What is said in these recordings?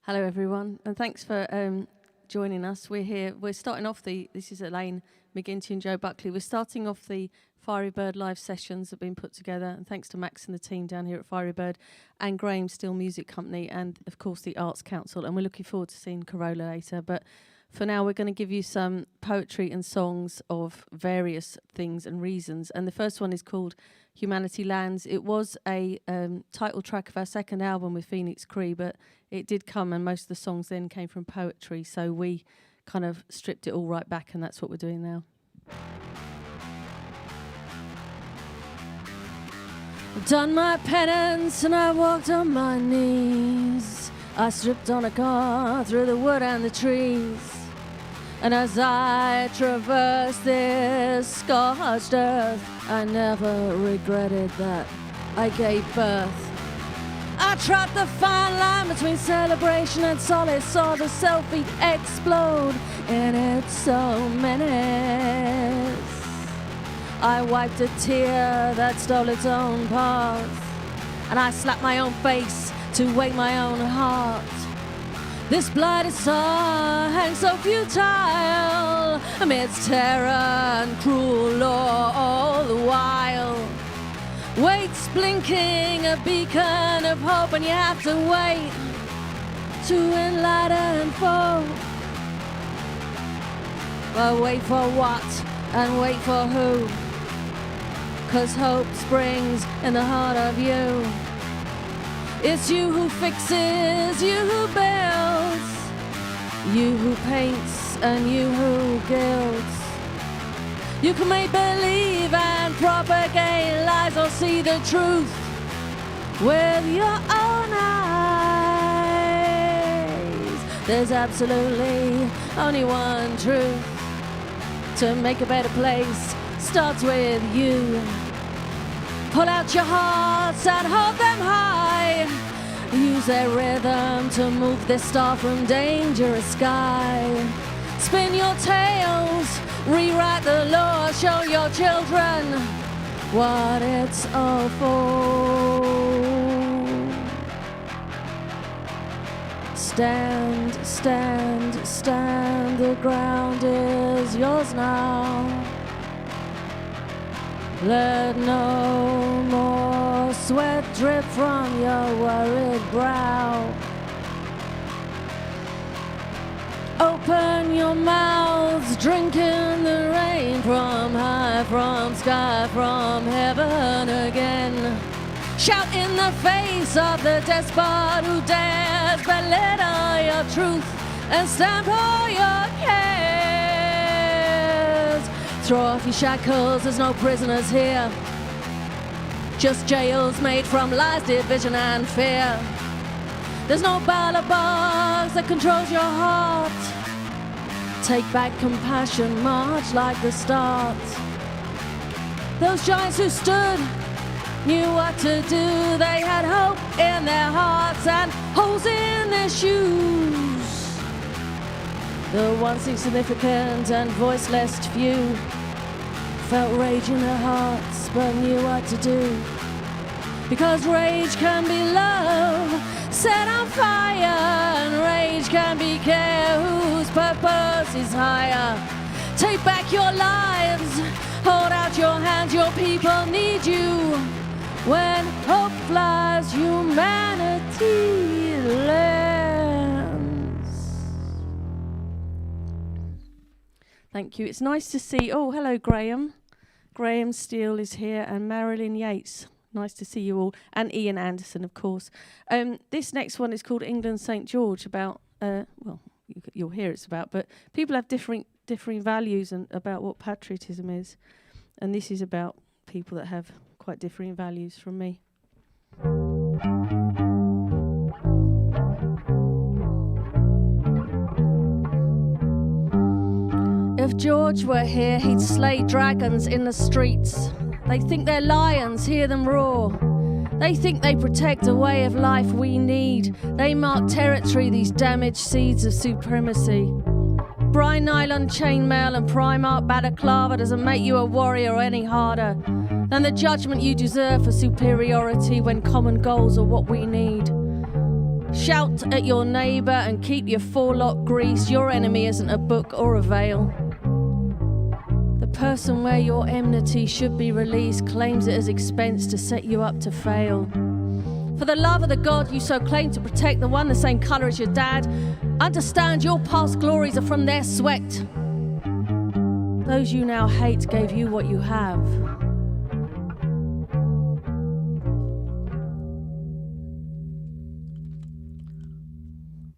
Hello, everyone, and thanks for joining us. We're here. We're starting off this is Elaine, McGinty and Joe Buckley. We're starting off the Fiery Bird live sessions that have been put together, and thanks to Max and the team down here at Fiery Bird, and Graham Still Music Company, and, of course, the Arts Council. And we're looking forward to seeing Carola later. But for now, we're going to give you some poetry and songs of various things and reasons. And the first one is called Humanity Lands. It was a title track of our second album with Phoenix Cree, but it did come, and most of the songs then came from poetry, so we kind of stripped it all right back, and that's what we're doing now. I've done my penance and I walked on my knees. I stripped on a car through the wood and the trees. And as I traversed this scorched earth, I never regretted that I gave birth. I trod the fine line between celebration and solace, saw the selfie explode in its so menace. I wiped a tear that stole its own path, and I slapped my own face to wake my own heart. This blighted star hangs so futile amidst terror and cruel law all the while. Waits blinking, a beacon of hope, and you have to wait to enlighten folk. But wait for what and wait for who? 'Cause hope springs in the heart of you. It's you who fixes, you who builds, you who paints and you who gilds. You can make believe and propagate lies, or see the truth with your own eyes. There's absolutely only one truth. To make a better place starts with you. Pull out your hearts and hold them high. Use their rhythm to move this star from dangerous sky. Spin your tales, rewrite the law, show your children what it's all for. Stand, stand, stand, the ground is yours now. Let no more sweat drip from your worried brow. Open your mouths, drink in the rain from high, from sky, from heaven again. Shout in the face of the despot who dares belittle your truth and stand for your cares. Throw off your shackles, there's no prisoners here. Just jails made from lies, division and fear. There's no ballot box that controls your heart. Take back compassion, march like the start. Those giants who stood knew what to do. They had hope in their hearts and holes in their shoes. The once insignificant and voiceless few felt rage in their hearts but knew what to do. Because rage can be love set on fire, and rage can be care whose purpose is higher. Take back your lives, hold out your hands, your people need you. When hope flies, humanity lands. Thank you. It's nice to see. Oh, hello, Graham. Graham Steele is here, and Marilyn Yates. Nice to see you all. And Ian Anderson, of course. This next one is called England St. George, about, you'll hear it's about, but people have differing values and about what patriotism is. And this is about people that have quite differing values from me. If George were here, he'd slay dragons in the streets. They think they're lions, hear them roar. They think they protect a way of life we need. They mark territory, these damaged seeds of supremacy. Brine nylon, chainmail and Primark balaclava doesn't make you a warrior any harder than the judgment you deserve for superiority when common goals are what we need. Shout at your neighbour and keep your forelock greased. Your enemy isn't a book or a veil. The person where your enmity should be released claims it as expense to set you up to fail. For the love of the God you so claim to protect, the one the same colour as your dad, understand your past glories are from their sweat. Those you now hate gave you what you have.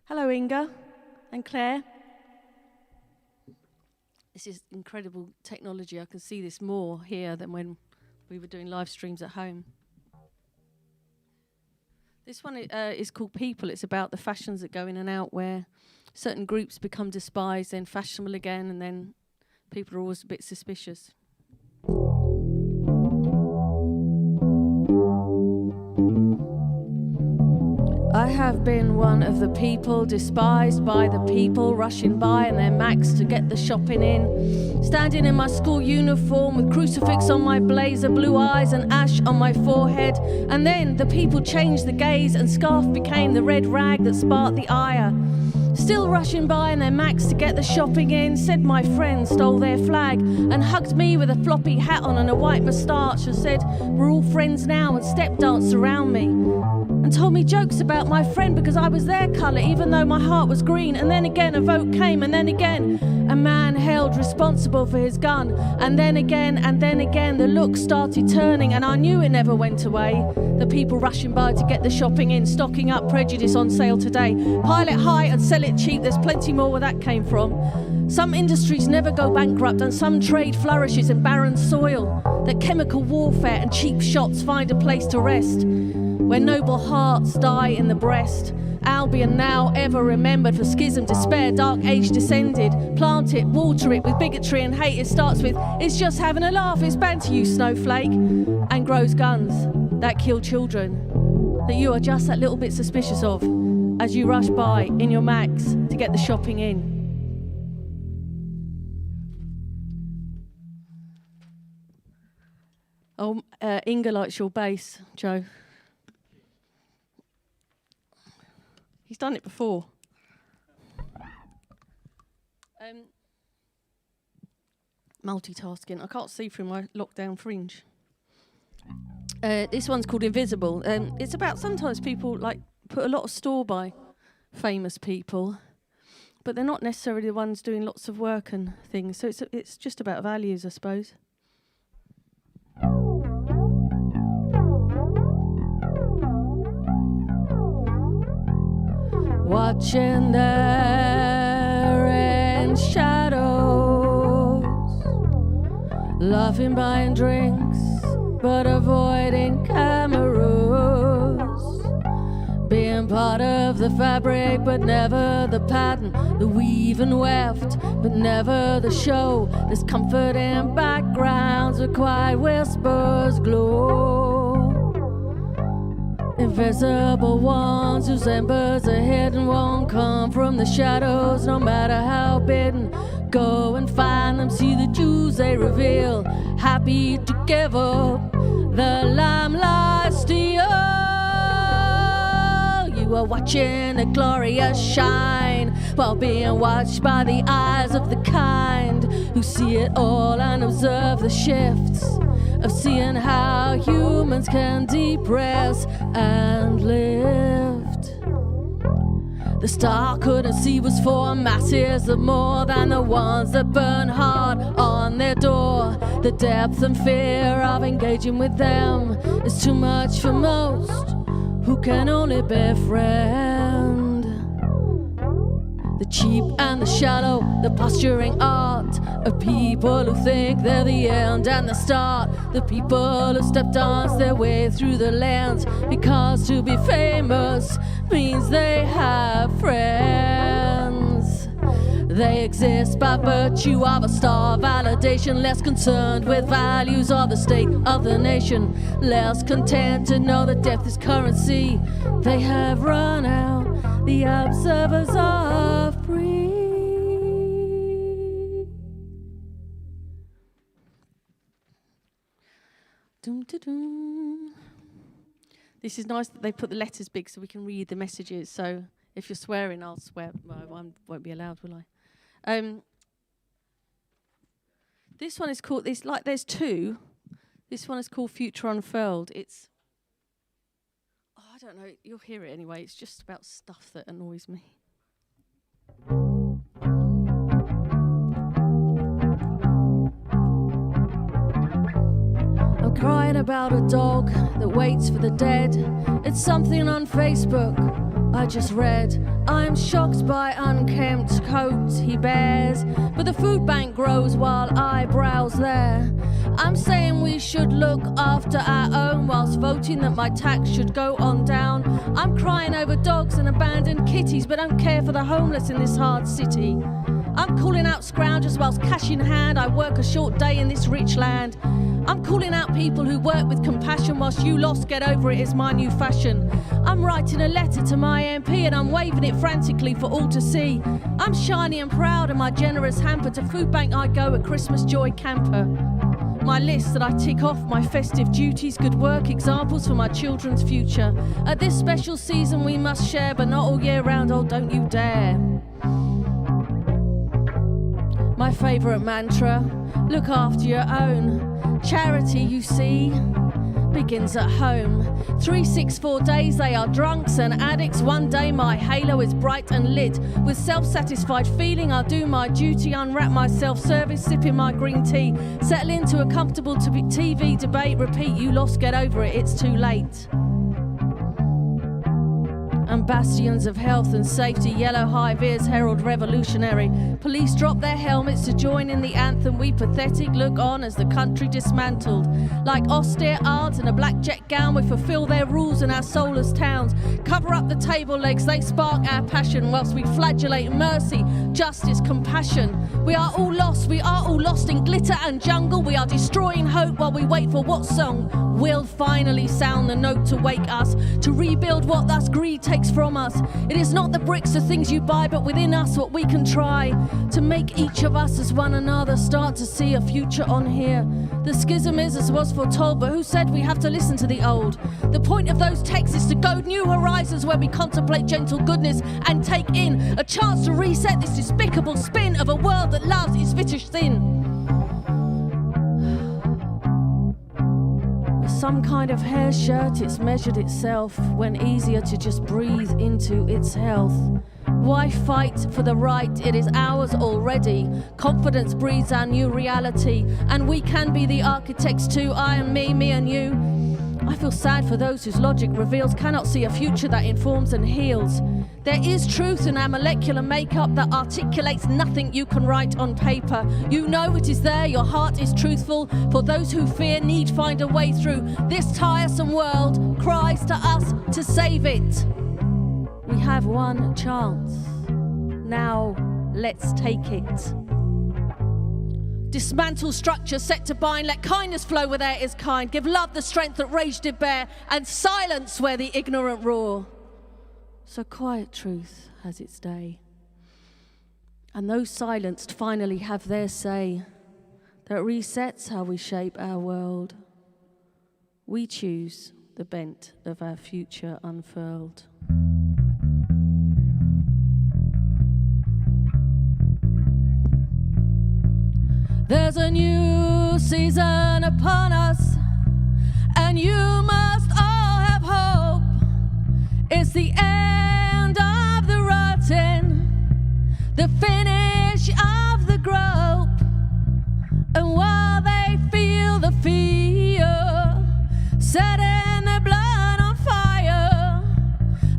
Hello, Inga and Claire. This is incredible technology. I can see this more here than when we were doing live streams at home. This one is called People. It's about the fashions that go in and out, where certain groups become despised, then fashionable again, and then people are always a bit suspicious. I have been one of the people, despised by the people, rushing by in their Macs to get the shopping in. Standing in my school uniform with crucifix on my blazer, blue eyes and ash on my forehead. And then the people changed the gaze and scarf became the red rag that sparked the ire. Still rushing by in their Macs to get the shopping in, said my friend stole their flag and hugged me with a floppy hat on and a white moustache and said, we're all friends now, and step danced around me. And told me jokes about my friend because I was their colour, even though my heart was green. And then again a vote came, and then again a man held responsible for his gun. And then again the look started turning, and I knew it never went away. The people rushing by to get the shopping in, stocking up prejudice on sale today. Pile it high and sell it cheap, there's plenty more where that came from. Some industries never go bankrupt, and some trade flourishes in barren soil. That chemical warfare and cheap shots find a place to rest, where noble hearts die in the breast. Albion now ever remembered for schism, despair, dark age descended. Plant it, water it with bigotry and hate. It starts with, it's just having a laugh, it's banter you snowflake. And grows guns that kill children, that you are just that little bit suspicious of as you rush by in your Macs to get the shopping in. Oh, Inga likes your bass, Joe. He's done it before. Multitasking. I can't see through my lockdown fringe. This one's called Invisible. It's about sometimes people like put a lot of store by famous people, but they're not necessarily the ones doing lots of work and things. So it's just about values, I suppose. Watching there in shadows, laughing, buying drinks, but avoiding cameras. Being part of the fabric, but never the pattern. The weave and weft, but never the show. There's comfort in backgrounds where quiet whispers glow. Invisible ones whose embers are hidden won't come from the shadows, no matter how bidden. Go and find them, see the jewels they reveal. Happy to give up the limelight steal. You are watching a glorious shine while being watched by the eyes of the kind who see it all and observe the shifts of seeing how humans can depress and lift. The star couldn't see was for masses of more than the ones that burn hard on their door. The depth and fear of engaging with them is too much for most who can only befriend. The cheap and the shallow, the posturing art of people who think they're the end and the start. The people who step dance their way through the lands because to be famous means they have friends. They exist by virtue of a star validation, less concerned with values of the state of the nation, less content to know that death is currency. They have run out, the observers are free. Doom, da, doom. This is nice that they put the letters big so we can read the messages. So if you're swearing, I'll swear. Well, I won't be allowed, will I? This one is called, there's two. This one is called Future Unfurled. It's, I don't know, you'll hear it anyway. It's just about stuff that annoys me. I'm crying about a dog that waits for the dead. It's something on Facebook I just read. I'm shocked by unkempt coat he bears, but the food bank grows while I browse there. I'm saying we should look after our own whilst voting that my tax should go on down. I'm crying over dogs and abandoned kitties, but don't care for the homeless in this hard city. I'm calling out scroungers whilst cash in hand I work a short day in this rich land. I'm calling out people who work with compassion whilst you lost get over it is my new fashion. I'm writing a letter to my MP and I'm waving it frantically for all to see. I'm shiny and proud in my generous hamper. To food bank I go, a Christmas joy camper. My list that I tick off my festive duties, good work, examples for my children's future. At this special season we must share, but not all year round, oh don't you dare. My favourite mantra, look after your own. Charity, you see, begins at home. 364 days they are drunks and addicts. One day my halo is bright and lit. With self-satisfied feeling I'll do my duty, unwrap my self-service, sipping my green tea. Settle into a comfortable TV debate, repeat, you lost, get over it, it's too late. And bastions of health and safety, yellow high veers herald revolutionary. Police drop their helmets to join in the anthem. We pathetic look on as the country dismantled. Like austere art in a black jet gown, we fulfill their rules in our soulless towns. Cover up the table legs, they spark our passion, whilst we flagellate mercy, justice, compassion. We are all lost in glitter and jungle. We are destroying hope while we wait for what song will finally sound the note to wake us, to rebuild what thus greed takes from us. It is not the bricks, the things you buy, but within us what we can try to make each of us as one another start to see a future on here. The schism is as was foretold, but who said we have to listen to the old? The point of those texts is to goad new horizons where we contemplate gentle goodness and take in a chance to reset this despicable spin of a world that loves its vicious sin. Some kind of hair shirt, it's measured itself when easier to just breathe into its health. Why fight for the right? It is ours already. Confidence breeds our new reality, and we can be the architects too. I and me and you. I feel sad for those whose logic reveals cannot see a future that informs and heals. There is truth in our molecular makeup that articulates nothing you can write on paper. You know it is there, your heart is truthful. For those who fear need find a way through this tiresome world, cries to us to save it. We have one chance. Now let's take it. Dismantle structure set to bind. Let kindness flow where there is kind. Give love the strength that rage did bear, and silence where the ignorant roar. So quiet truth has its day, and those silenced finally have their say. That resets how we shape our world. We choose the bent of our future unfurled. There's a new season upon us, and you must all have hope. It's the end of the rotten, the finish of the grope. And while they feel the fear, setting their blood on fire,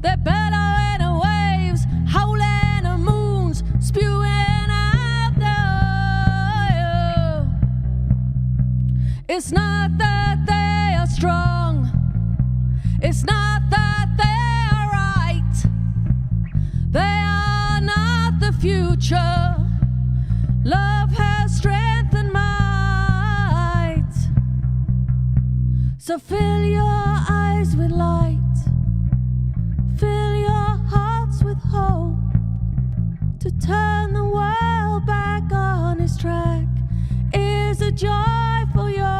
they're bellowing the waves, howling the moons, spewing out the oil. It's not that they are strong, it's not that they are right, they are not the future. Love has strength and might. So fill your eyes with light, fill your hearts with hope, to turn the world back on its track is a joyful yoke.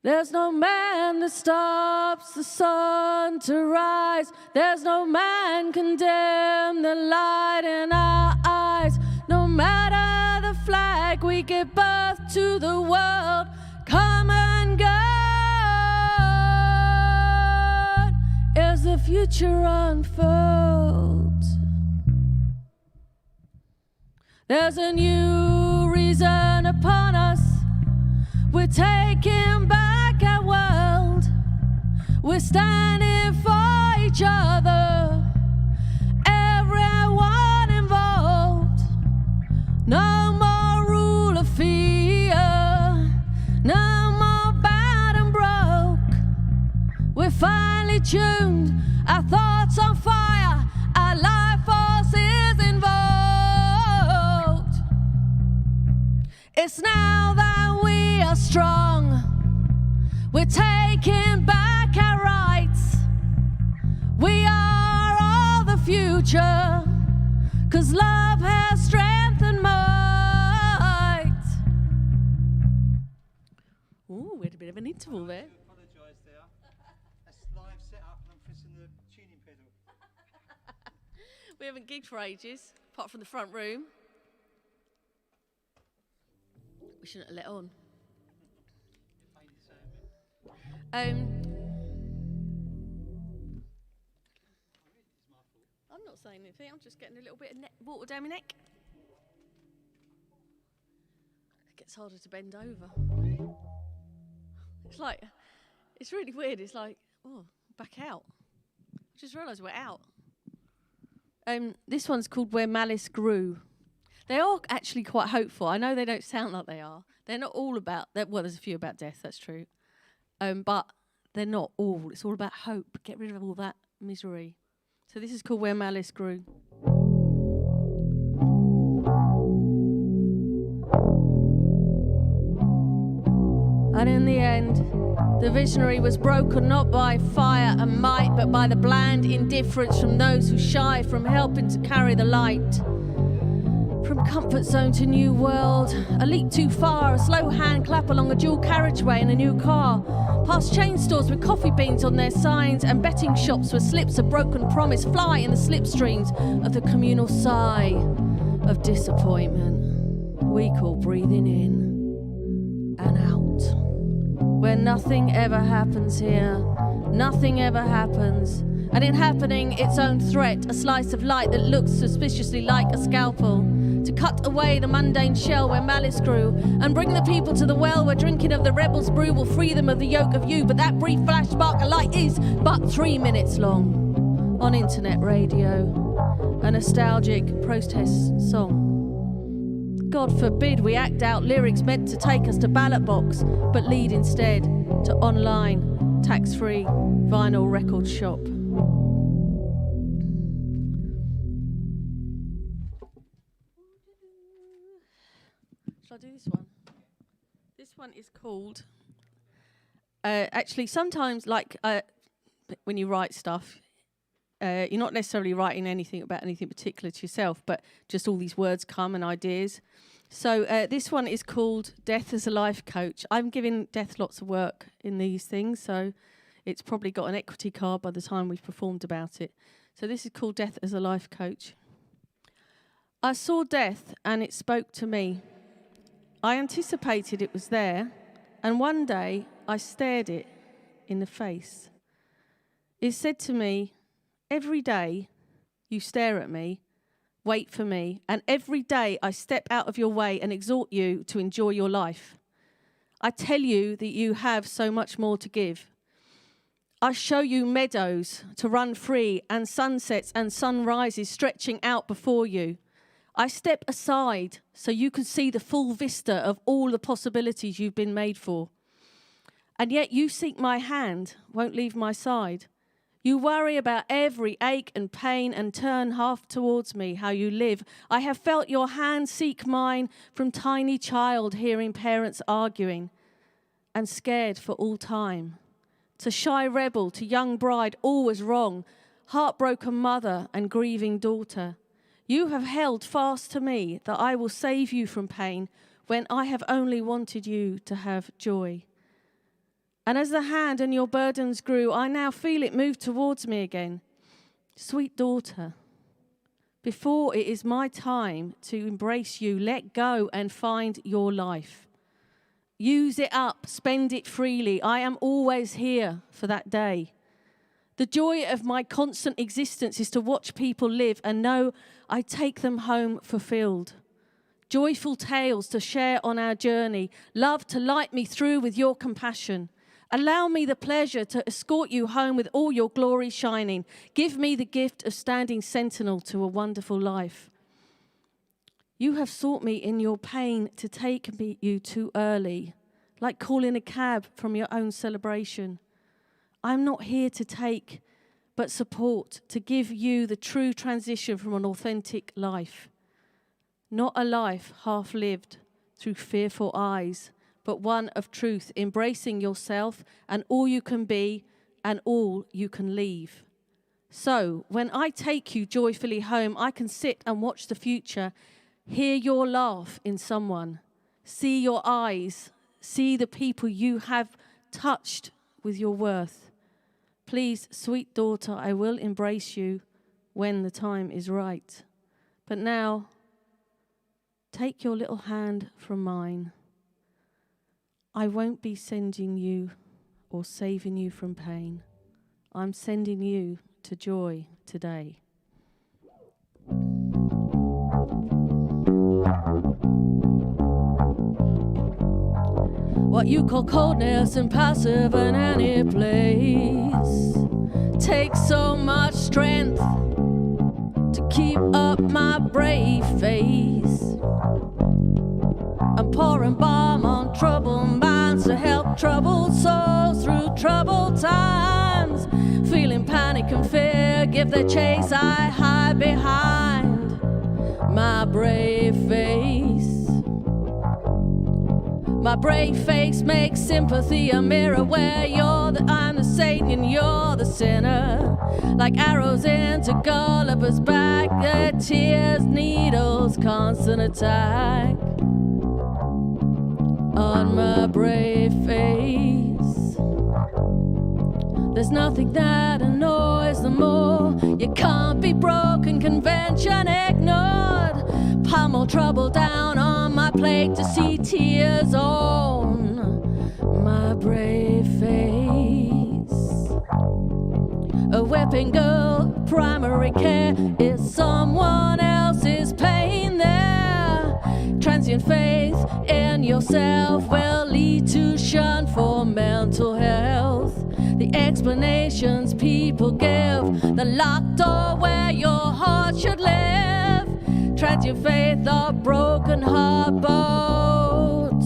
There's no man that stops the sun to rise. There's no man condemn the light in our eyes. No matter the flag, we give birth to the world. Come and go as the future unfolds. There's a new reason upon us. We're taking back our world. We're standing for each other. Everyone involved. No more rule of fear. No more bad and broke. We're finally tuned. Our thoughts on fire. Our life force is invoked. It's now that we are strong. We're taking back our rights. We are all the future, 'cause love has strength and might. Ooh, we had a bit of an interval there. Apologise there. That's live set up and I'm pressing the tuning pedal. We haven't gigged for ages, apart from the front room. We shouldn't have let on. I'm not saying anything, I'm just getting a little bit of water down my neck. It gets harder to bend over. It's really weird, it's like, oh, back out. I just realised we're out. This one's called Where Malice Grew. They are actually quite hopeful. I know they don't sound like they are. They're not all about, well, there's a few about death, that's true. But they're not all. It's all about hope. Get rid of all that misery. So this is called Where Malice Grew. And in the end, the visionary was broken not by fire and might, but by the bland indifference from those who shy from helping to carry the light. From comfort zone to new world, a leap too far, a slow hand clap along a dual carriageway in a new car, past chain stores with coffee beans on their signs and betting shops where slips of broken promise fly in the slipstreams of the communal sigh of disappointment we call breathing in and out. Where nothing ever happens here, nothing ever happens, and in happening its own threat, a slice of light that looks suspiciously like a scalpel, to cut away the mundane shell where malice grew, and bring the people to the well where drinking of the rebel's brew will free them of the yoke of you. But that brief flash spark of light is but 3 minutes long on internet radio, a nostalgic protest song. God forbid we act out lyrics meant to take us to ballot box, but lead instead to online, tax-free vinyl record shop. Shall I do this one? This one is called... actually, sometimes, when you write stuff, you're not necessarily writing anything about anything particular to yourself, but just all these words come and ideas. So this one is called Death as a Life Coach. I'm giving Death lots of work in these things, so it's probably got an equity card by the time we've performed about it. So this is called Death as a Life Coach. I saw death and it spoke to me. I anticipated it was there, and one day I stared it in the face. It said to me, every day you stare at me, wait for me, and every day I step out of your way and exhort you to enjoy your life. I tell you that you have so much more to give. I show you meadows to run free and sunsets and sunrises stretching out before you. I step aside so you can see the full vista of all the possibilities you've been made for. And yet you seek my hand, won't leave my side. You worry about every ache and pain and turn half towards me, how you live. I have felt your hand seek mine from tiny child, hearing parents arguing and scared for all time. To shy rebel, to young bride, all was wrong, heartbroken mother and grieving daughter. You have held fast to me that I will save you from pain when I have only wanted you to have joy. And as the hand and your burdens grew, I now feel it move towards me again. Sweet daughter, before it is my time to embrace you, let go and find your life. Use it up, spend it freely. I am always here for that day. The joy of my constant existence is to watch people live and know I take them home fulfilled. Joyful tales to share on our journey. Love to light me through with your compassion. Allow me the pleasure to escort you home with all your glory shining. Give me the gift of standing sentinel to a wonderful life. You have sought me in your pain to take you too early, like calling a cab from your own celebration. I'm not here to take, but support, to give you the true transition from an authentic life. Not a life half-lived through fearful eyes, but one of truth, embracing yourself and all you can be and all you can leave. So, when I take you joyfully home, I can sit and watch the future, hear your laugh in someone, see your eyes, see the people you have touched with your worth. Please, sweet daughter, I will embrace you when the time is right. But now, take your little hand from mine. I won't be sending you or saving you from pain. I'm sending you to joy today. What you call coldness and passive in any place takes so much strength to keep up my brave face. I'm pouring balm on troubled minds to help troubled souls through troubled times. Feeling panic and fear give the chase, I hide behind my brave face. My brave face makes sympathy a mirror where I'm the saint and you're the sinner. Like arrows into Gulliver's back, their tears, needles, constant attack on my brave face. There's nothing that annoys them more. You can't be broken, convention ignored. Pummel trouble down on my plate to see tears on my brave face. A whipping girl, primary care is someone else's pain there. Transient faith in yourself will lead to shun for mental health. The explanations people give, the locked door where your heart should live. Transient faith or broken heart boat.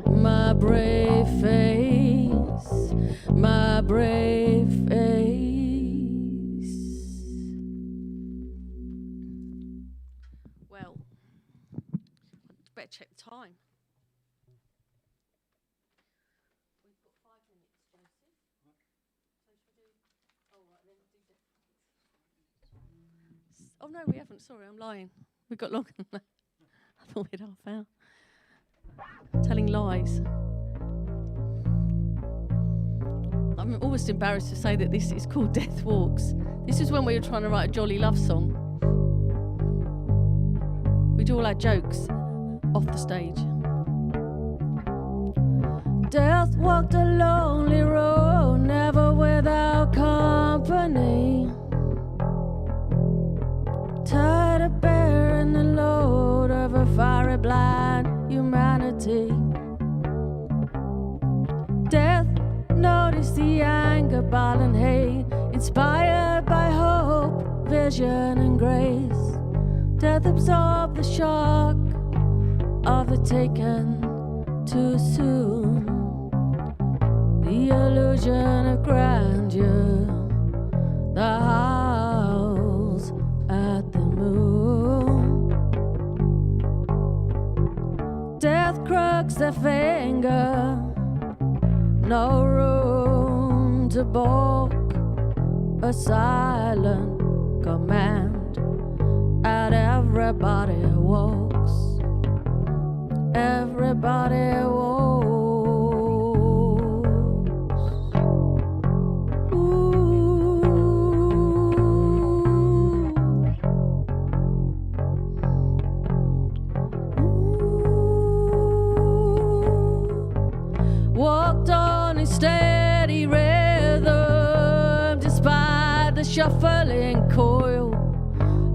My brave face, my brave face. Well, better check the time. We've got 5 minutes, Joseph. So should we do? Oh, right, then do that. Oh no, we haven't. Sorry, I'm lying. We've got longer than that. I thought we'd half hour. Telling lies. I'm almost embarrassed to say that this is called Death Walks. This is when we were trying to write a jolly love song. We do all our jokes off the stage. Death walked a lonely road, never without company. Tired of bearing the load of a fiery blind humanity. Death noticed the anger, bile and hate, inspired by hope, vision and grace. Death absorbed the shock of the taken too soon. The illusion of grandeur, the howls at the moon. Death crooks their finger, no room to balk, a silent command at everybody walks. Everybody walks.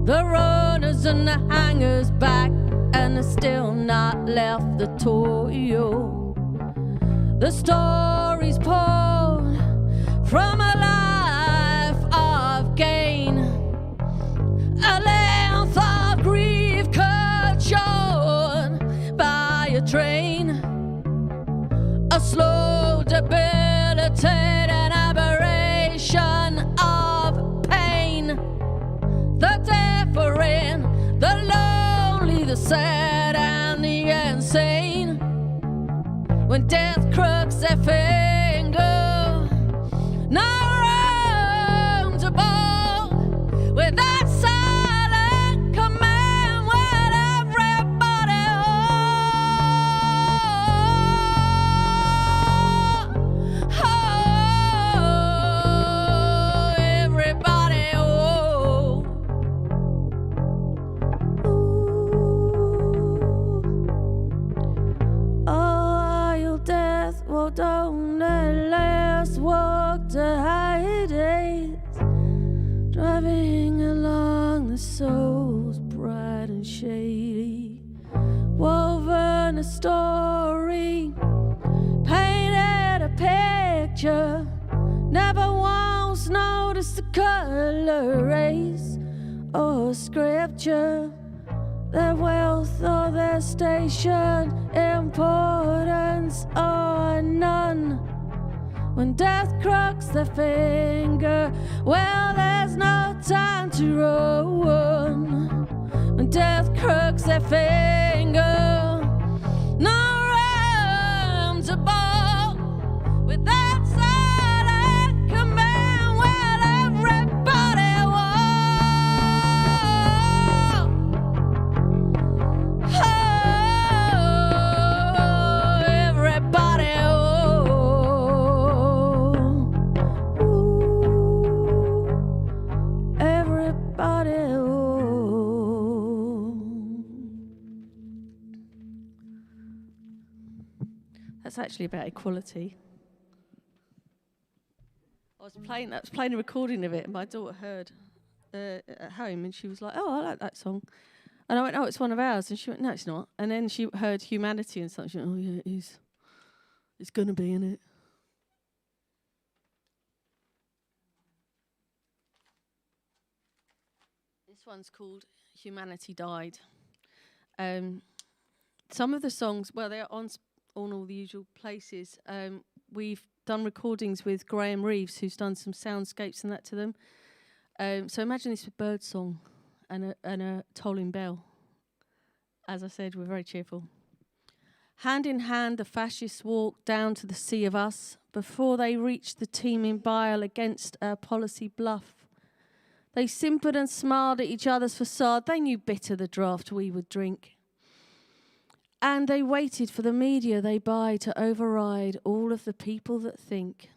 The runners and the hangers back, and there's still not left the toil. The stories poured from a life of gain, a length of grief cut short by a train, a slow debilitating aberration of pain. The different, the lonely, the sad and the insane. When death crooks their finger, no room to bow. With that silent command, when everybody everybody well, don't let last walk to Hades, driving along the soul's bright and shady, woven a story, painted a picture, never once noticed the color, race or scripture, their wealth or their station, importance or none. When death crooks their finger, well, there's no time to run. When death crooks their finger, no room to bow. With that silent command, well, everybody That's actually about equality. I was playing a recording of it, and my daughter heard at home, and she was like, "Oh, I like that song." And I went, "Oh, it's one of ours." And she went, "No, it's not." And then she heard Humanity and something. She went, "Oh, yeah, it is. It's gonna be, in it." This one's called "Humanity Died." Some of the songs, well, they're on all the usual places. We've done recordings with Graham Reeves, who's done some soundscapes and that to them. So imagine this with birdsong and a tolling bell. As I said, we're very cheerful. Hand in hand, the fascists walked down to the sea of us before they reached the teeming bile against our policy bluff. They simpered and smiled at each other's facade. They knew bitter the draught we would drink. And they waited for the media they buy to override all of the people that think.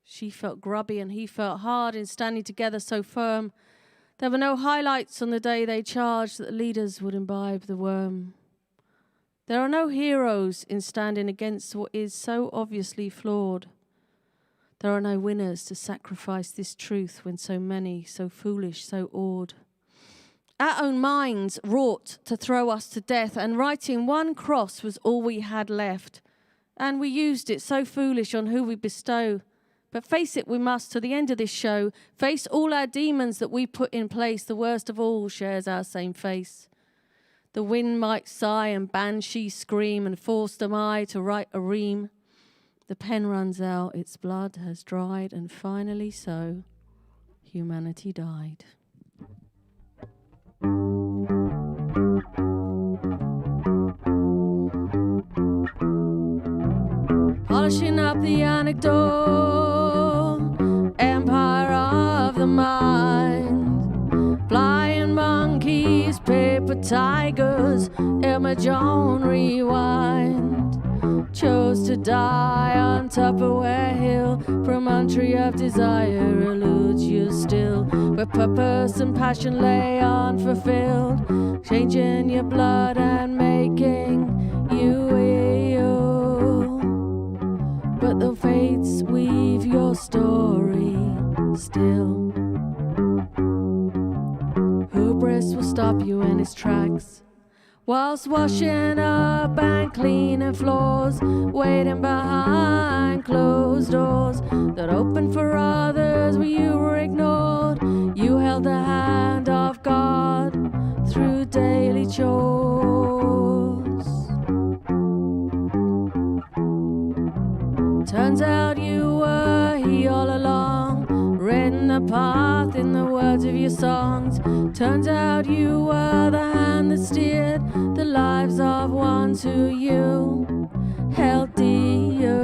She felt grubby and he felt hard in standing together so firm. There were no highlights on the day they charged that leaders would imbibe the worm. There are no heroes in standing against what is so obviously flawed. There are no winners to sacrifice this truth when so many, so foolish, so awed. Our own minds wrought to throw us to death, and writing one cross was all we had left. And we used it so foolish on who we bestow. But face it we must to the end of this show, face all our demons that we put in place. The worst of all shares our same face. The wind might sigh and banshee scream, and forced am I to write a ream. The pen runs out, its blood has dried, and finally so, humanity died. Polishing up the anecdote, empire of the mind, flying monkeys, paper tigers, image on rewind. Chose to die on Tupperware Hill, promontory of desire eludes you still, where purpose and passion lay unfulfilled, changing your blood and making you ill. But the fates weave your story still. Her breast motorist will stop you in its tracks. Whilst washing up and cleaning floors, waiting behind closed doors that opened for others where you were ignored. You held the hand of God through daily chores. Turns out you were he all along, written a path in the words of your songs. Turns out you were the hand that steered the lives of ones who you held dear.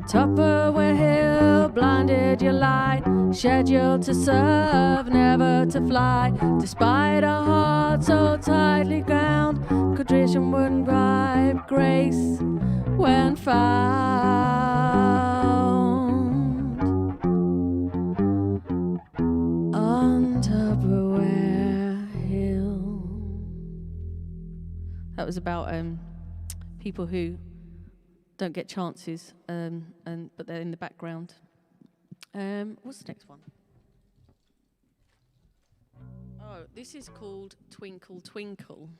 Tupperware Hill blinded your light, scheduled to serve, never to fly. Despite a heart so tightly ground, contrition wouldn't bribe grace when found on Tupperware Hill. That was about people who don't get chances, but they're in the background. What's the next one? Oh, this is called Twinkle Twinkle.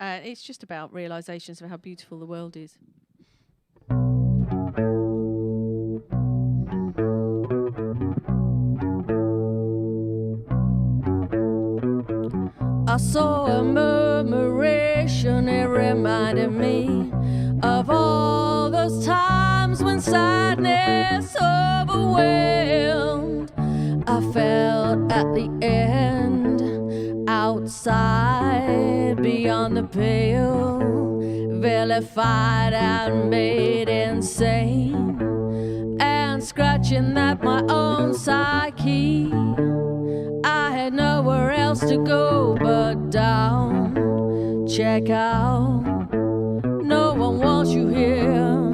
It's just about realizations of how beautiful the world is. I saw a murmuration, it reminded me of all those times when sadness overwhelmed. I felt at the end, outside, beyond the pale, vilified and made insane, and scratching at my own psyche. I had nowhere else to go but down. Check out, no one wants you here.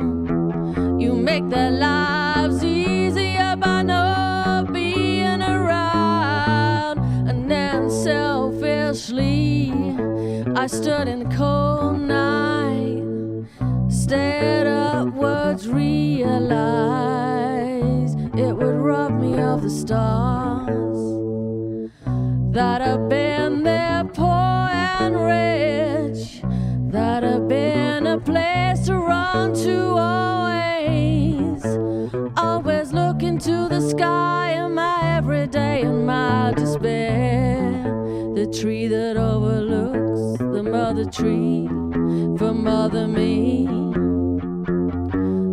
You make their lives easier by not being around. And then selfishly I stood in the cold night, stared upwards, realized it would rob me of the stars that have been there, poor and rich, that have been a place to run to always. Always looking to the sky in my everyday and my despair. The tree that overlooks the mother tree for Mother Me.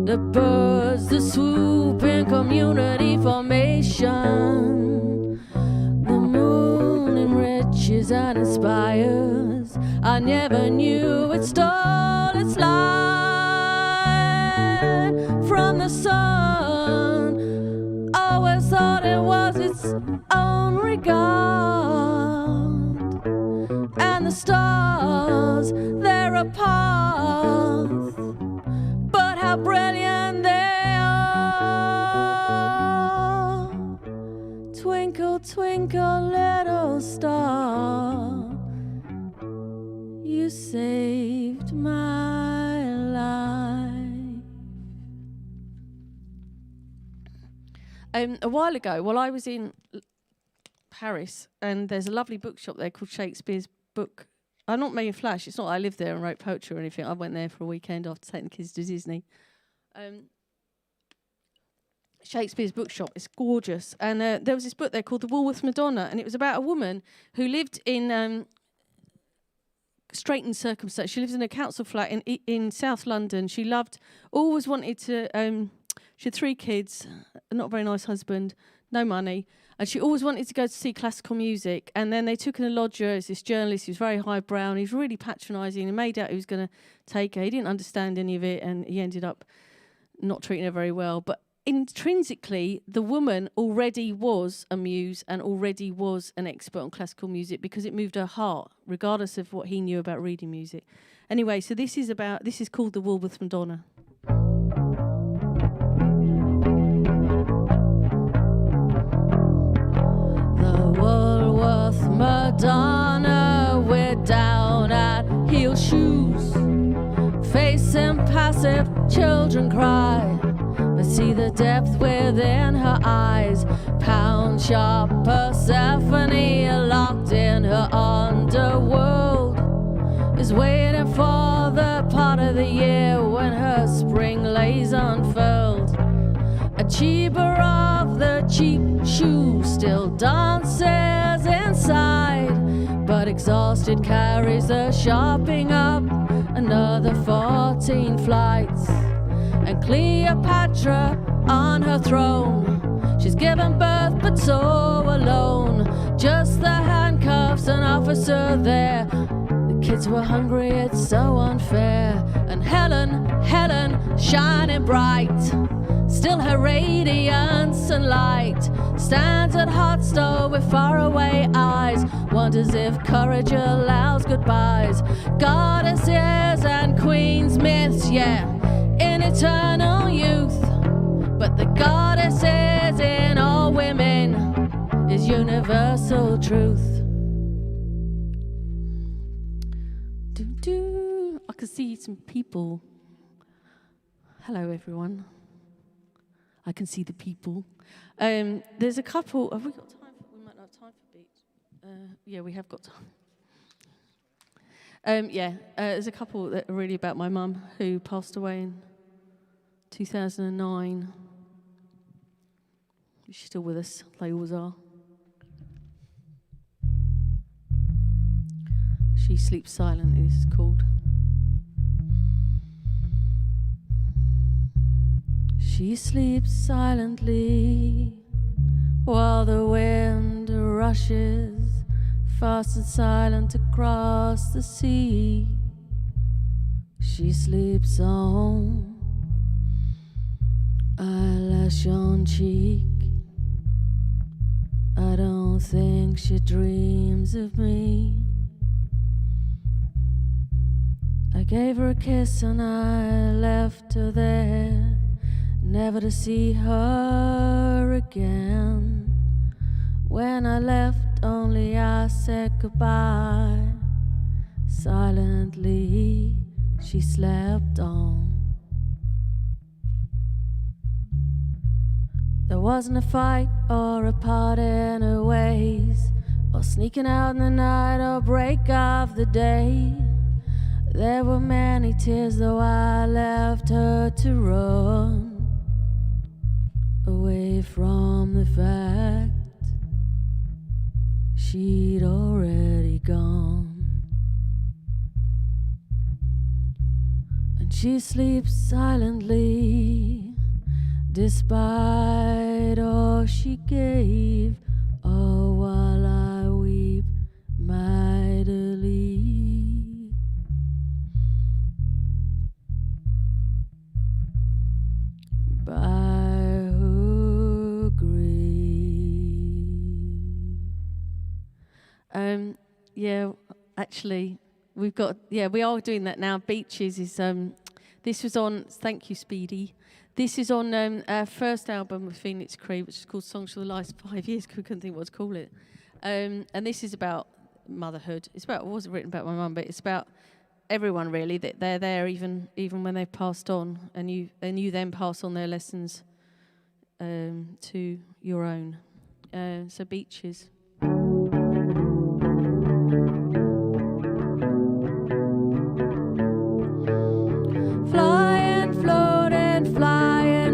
The birds that swoop in community formation. And inspires. I never knew it stole its light from the sun. Always thought it was its own regard. And the stars, they're a path, but how brilliant they are. Twinkle, twinkle, little star, you saved my life. A while ago, while I was in Paris, and there's a lovely bookshop there called Shakespeare's Book. I'm not making flash. It's not I lived there and wrote poetry or anything. I went there for a weekend after taking the kids to Disney. Shakespeare's Bookshop. It's gorgeous. And there was this book there called The Woolworth Madonna, and it was about a woman who lived in straitened circumstances. She lived in a council flat in South London. She always wanted to, she had 3 kids, not a very nice husband, no money, and she always wanted to go to see classical music. And then they took in a lodger as this journalist who was very highbrow, and he was really patronising and made out he was going to take her. He didn't understand any of it, and he ended up not treating her very well. But intrinsically, the woman already was a muse and already was an expert on classical music because it moved her heart, regardless of what he knew about reading music. Anyway, so this is called The Woolworth Madonna. The Woolworth Madonna, we're down at heel shoes, facing passive children cry. see the depth within her eyes. Pound sharp Persephone locked in her underworld is waiting for the part of the year when her spring lays unfurled. A cheaper of the cheap shoes still dances inside, but exhausted carries the shopping up another 14 flights. And Cleopatra on her throne, she's given birth but so alone. Just the handcuffs, an officer there. The kids were hungry, it's so unfair. And Helen, shining bright, still her radiance and light, stands at hot stove with faraway eyes, wonders if courage allows goodbyes. Goddesses and queens myths, yeah, in eternal youth, but the goddesses in all women is universal truth. I can see some people. Hello everyone. I can see the people. There's a couple. Have we got time? We might not have time for beats. Yeah, we have got time. There's a couple that are really about my mum who passed away in 2009. She's still with us. They always are. She Sleeps Silently, this is called. She sleeps silently while the wind rushes fast and silent across the sea. She sleeps on eyelash on cheek. I don't think she dreams of me. I gave her a kiss and I left her there, never to see her again. When I left, only I said goodbye. Silently, she slept on. There wasn't a fight or a part in her ways, or sneaking out in the night or break of the day. There were many tears, though I left her to run away from the fact she'd already gone. And she sleeps silently despite all she gave, all while I weep mightily. By her grief. Actually, we are doing that now. Beaches is this was on. Thank you, Speedy. This is on our first album with Phoenix Cree, which is called Songs for the Last 5 years. We couldn't think what to call it. And this is about motherhood. It wasn't written about my mum, but it's about everyone really, that they're there even when they've passed on, and you then pass on their lessons to your own. So Beaches. Flying,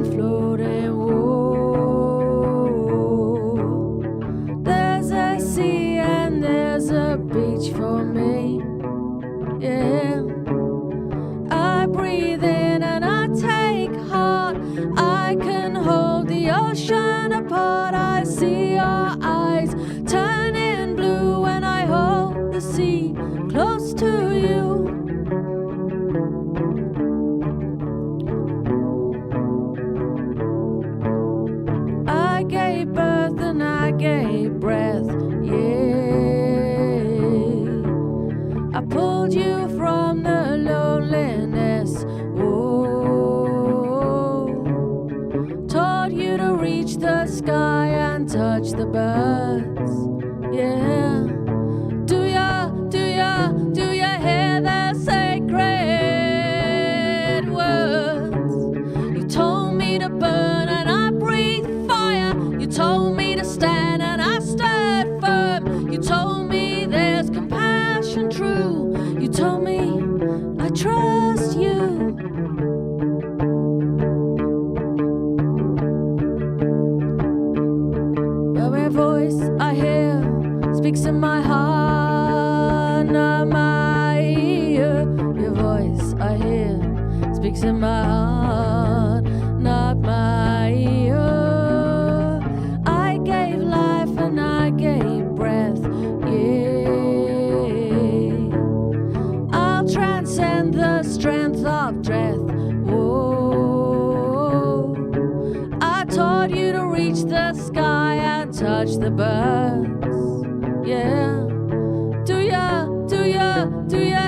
floating, whoa. There's a sea and there's a beach for me, yeah. I breathe in and I take heart. I can hold the ocean apart. I see your eyes turning blue when I hold the sea close to you. I gave birth and I gave breath, yeah. I pulled you from the loneliness, oh. Taught you to reach the sky and touch the birds, yeah. Do ya hear the sacred words? You told me me to burn and I breathed fire. You told me to stand and I stood firm. You told me there's compassion true. You told me I trust you. But my voice I hear speaks in my heart, not my ear. Your voice I hear speaks in my heart, not my ear. I gave life and I gave breath, yeah. I'll transcend the strength of death, whoa. I taught you to reach the sky and touch the birds, yeah. Do ya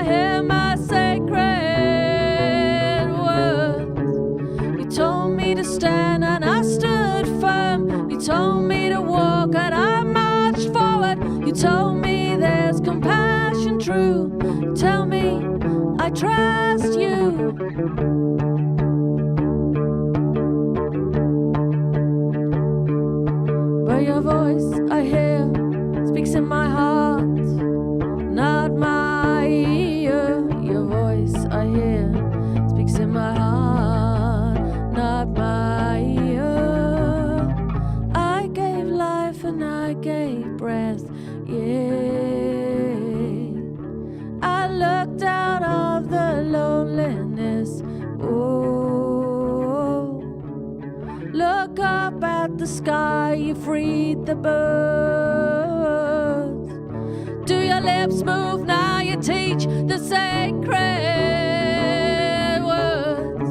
hear my sacred words? You told me to stand and I stood firm. You told me to walk and I marched forward. You told me there's compassion true. Tell me I trust you. But your voice I hear speaks in my heart, not my ear. Your voice I hear speaks in my heart, not my ear. I gave life and I gave breath, yeah. I looked out of the loneliness, oh. Look up at the sky, you freed the birds. Do your lips move now? You teach the sacred words.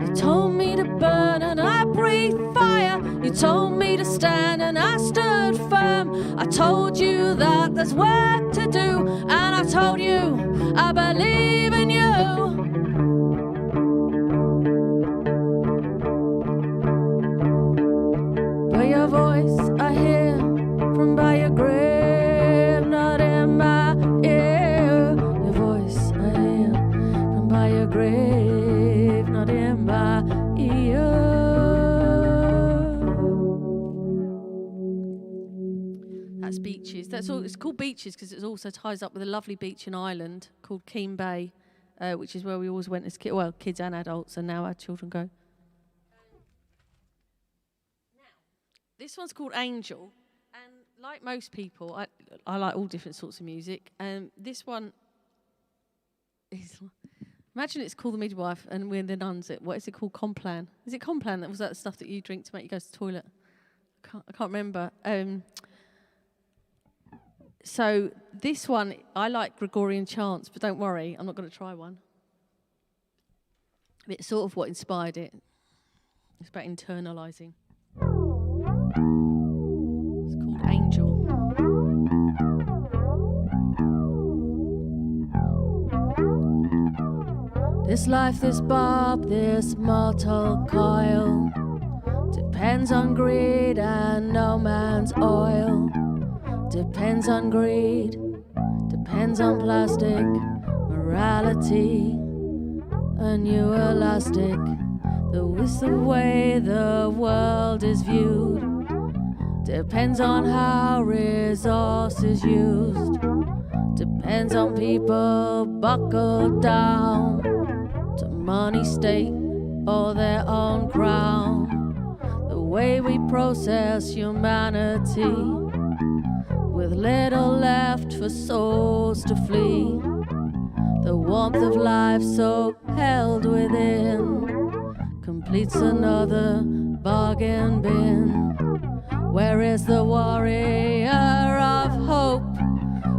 You told me to burn and I breathed fire. You told me to stand and I stood firm. I told you that there's work to do, and I told you I believe in you. But your voice I hear from by your grave, not in my ear. Your voice I hear from by your grave, not in my ear. That's Beaches. That's all. It's called Beaches because it also ties up with a lovely beach in Ireland called Keene Bay, which is where we always went as kids. Well, kids and adults, and now our children go. This one's called Angel, and like most people, I like all different sorts of music. This one is, imagine it's called The Midwife, and we're the nuns. What is it called? Complan. Is it Complan? That was that stuff that you drink to make you go to the toilet. I can't remember. So this one, I like Gregorian chants, but don't worry, I'm not going to try one. It's sort of what inspired it. It's about internalising. It's called Angel. This life, this bob, this mortal coil depends on greed and no man's oil. Depends on greed, depends on plastic, morality, a new elastic. It's the way the world is viewed. Depends on how resource is used. Depends on people buckled down to money, state, or their own crown. The way we process humanity, with little left for souls to flee. The warmth of life so held within completes another bargain bin. Where is the warrior of hope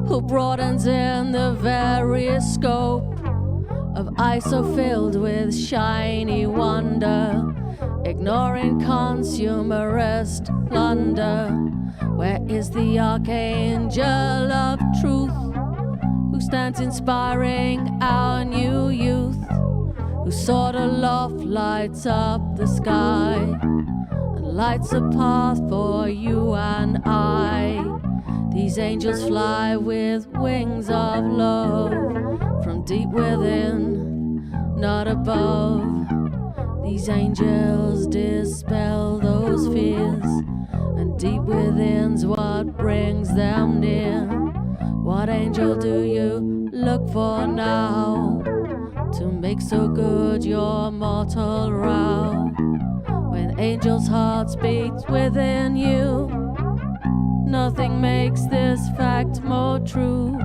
who broadens in the various scope of eyes so filled with shiny wonder, ignoring consumerist plunder? Where is the archangel of truth who stands inspiring our new youth, whose sword aloft lights up the sky and lights a path for you and I? These angels fly with wings of love from deep within, not above. These angels dispel those fears, and deep within's what brings them near. What angel do you look for now to make so good your mortal row? When angels' hearts beat within you, nothing makes this fact more true.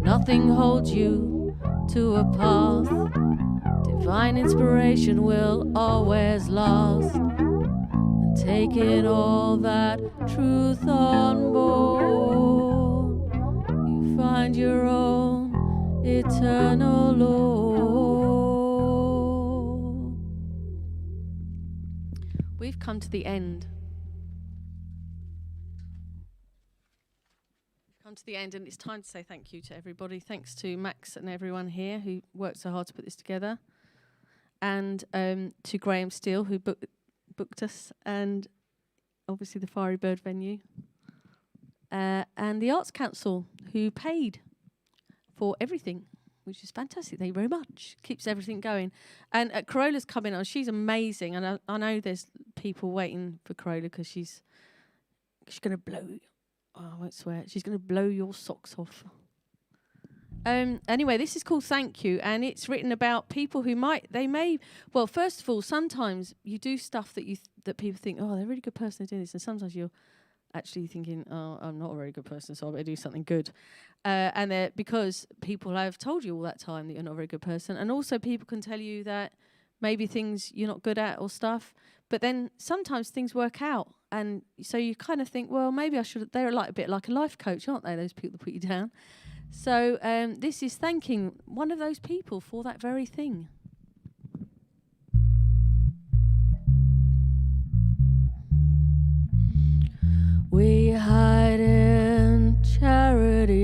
Nothing holds you to a path. Divine inspiration will always last. And taking all that truth on board, you find your own eternal Lord. We've come to the end. And it's time to say thank you to everybody. Thanks to Max and everyone here who worked so hard to put this together, and to Graham Steele who booked us, and obviously the Fiery Bird venue, and the Arts Council who paid for everything, which is fantastic. Thank you very much. Keeps everything going. And Carola's coming on. She's amazing, and I know there's people waiting for Carola because she's going to blow. Oh, I won't swear. She's going to blow your socks off. Anyway, this is called Thank You, and it's written about people who well, first of all, sometimes you do stuff that that people think, oh, they're a really good person doing this, and sometimes you're actually thinking, oh, I'm not a very good person, so I better do something good. And because people have told you all that time that you're not a very good person, and also people can tell you that maybe things you're not good at or stuff, but then sometimes things work out. And so you kind of think, well, maybe I should. They're like a bit like a life coach, aren't they? Those people that put you down. So this is thanking one of those people for that very thing. We hide in charity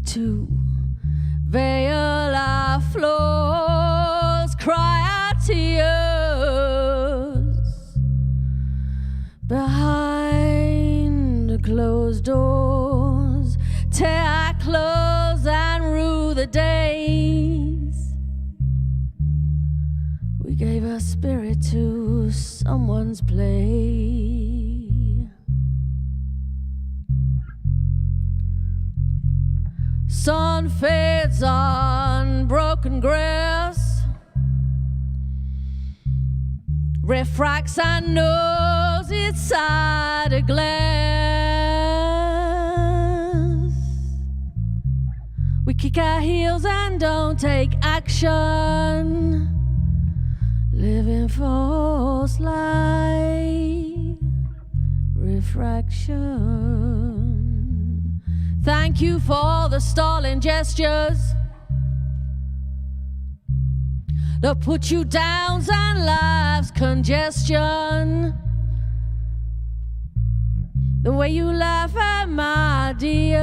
to veil our flaws, cry our tears behind closed doors, tear our clothes and rue the days we gave our spirit to someone's play. Sun fades on broken grass, refracts our nose inside a glass. We kick our heels and don't take action, living false light, refraction. Thank you for all the stalling gestures that put you down and life's congestion. The way you laugh at my dears,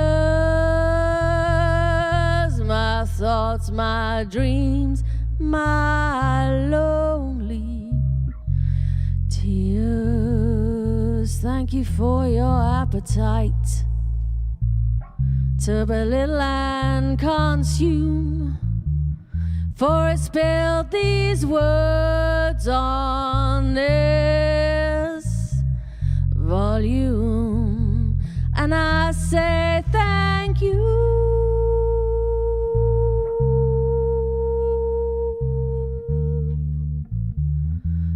my thoughts, my dreams, my lonely tears. Thank you for your appetite to belittle and consume, for it spilled these words on this volume, and I say thank you.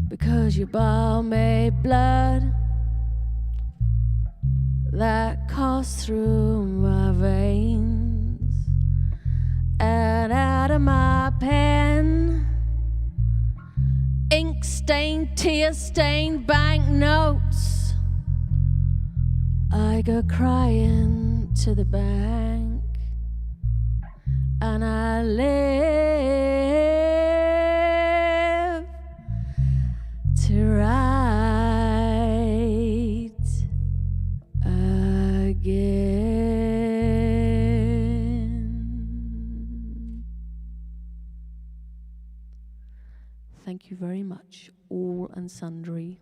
Because your balm-made blood that coursed through my veins, and out of my pen, ink-stained, tear-stained banknotes, I go crying to the bank, and I live to write again. Thank you very much, all and sundry.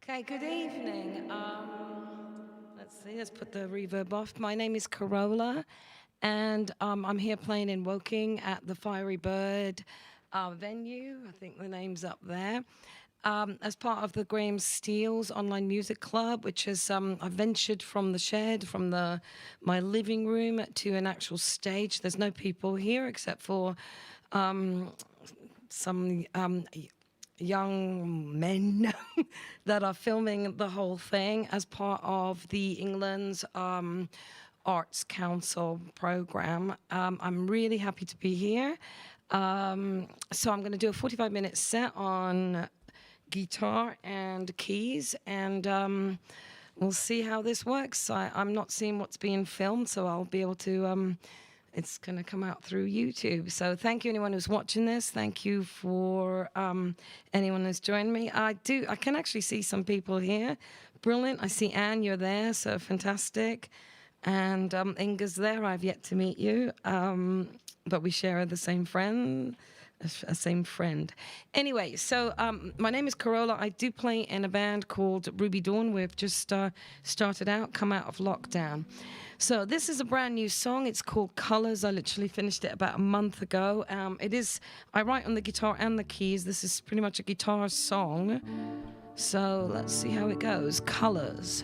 Okay, good evening. Let's see, let's put the reverb off. My name is Carola, and I'm here playing in Woking at the Fiery Bird venue. I think the name's up there. As part of the Graham Steele's online music club, which is I've ventured from the shed, from my living room to an actual stage. There's no people here except for some young men that are filming the whole thing as part of the England's Arts Council program. I'm really happy to be here. So I'm going to do a 45-minute set on guitar and keys, and we'll see how this works. I'm not seeing what's being filmed, so I'll be able to it's going to come out through YouTube. So thank you anyone who's watching this. Thank you for anyone who's joined me. I can actually see some people here. Brilliant. I see Anne, you're there, so fantastic. And Inga's there. I've yet to meet you, but we share the same friend. Anyway, so my name is Carola. I do play in a band called Ruby Dawn. We've just started out, come out of lockdown. So this is a brand new song. It's called Colors. I literally finished it about a month ago. I write on the guitar and the keys. This is pretty much a guitar song. So let's see how it goes. Colors.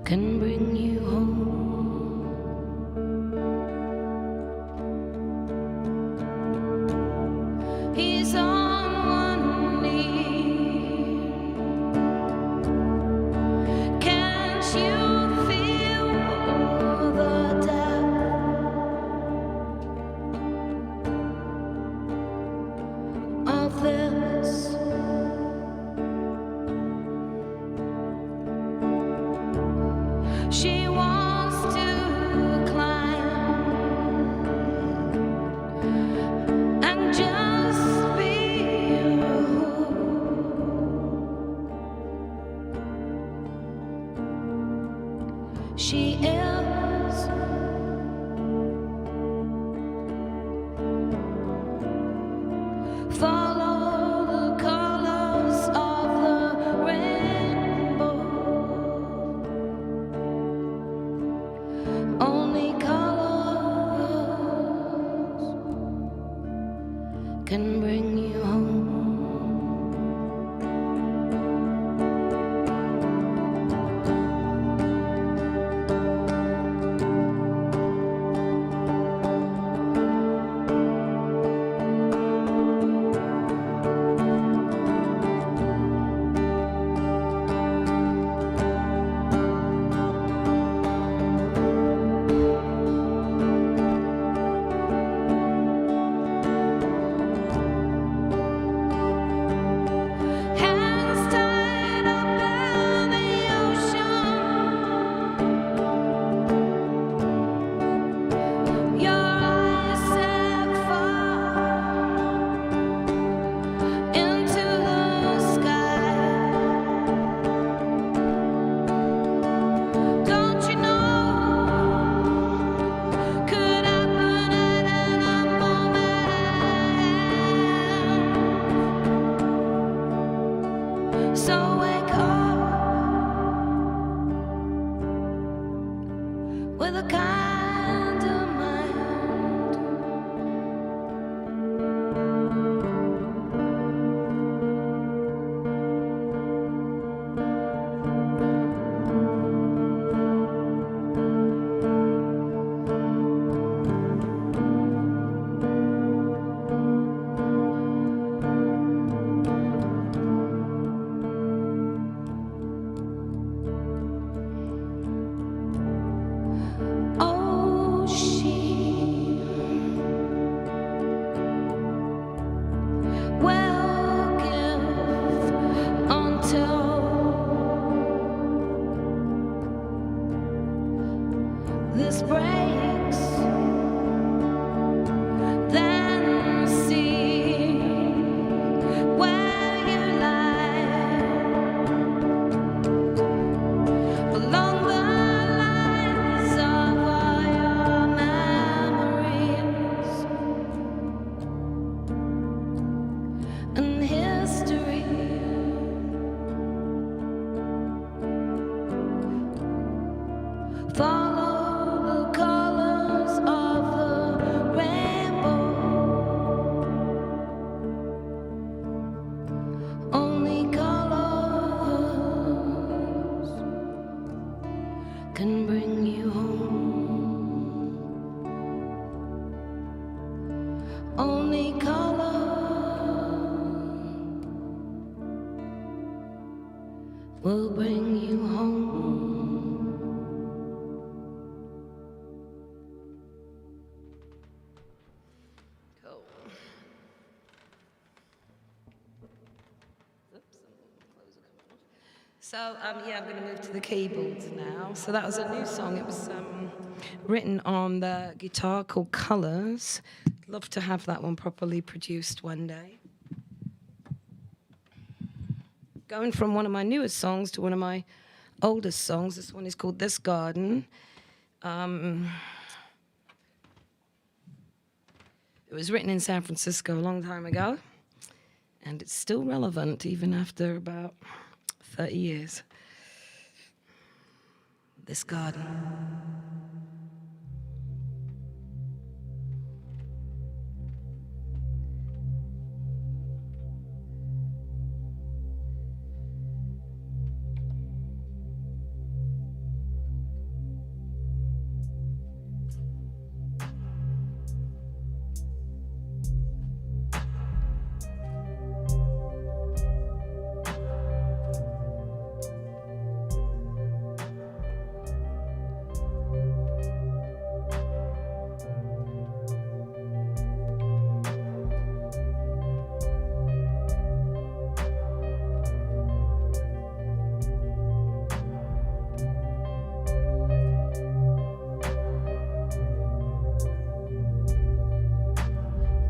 Can bring you home. He's on one knee. Can't you feel the depth of this? She wants to climb and just be you. She is follow the colors of the rainbow. Only colors can bring you home. with a kinder mind. Oh, she will give until this breaks, then see where you lie along the lines of all your memories and history. Follow the colors of the rainbow. Only colors can bring you home. Only color will bring you home. Cool. Oops, clothes are coming off. So, yeah, I'm going to move to the keyboards now. So that was a new song. It was written on the guitar called Colors. Love to have that one properly produced one day. Going from one of my newest songs to one of my oldest songs. This one is called This Garden. It was written in San Francisco a long time ago, and it's still relevant even after about 30 years. This garden.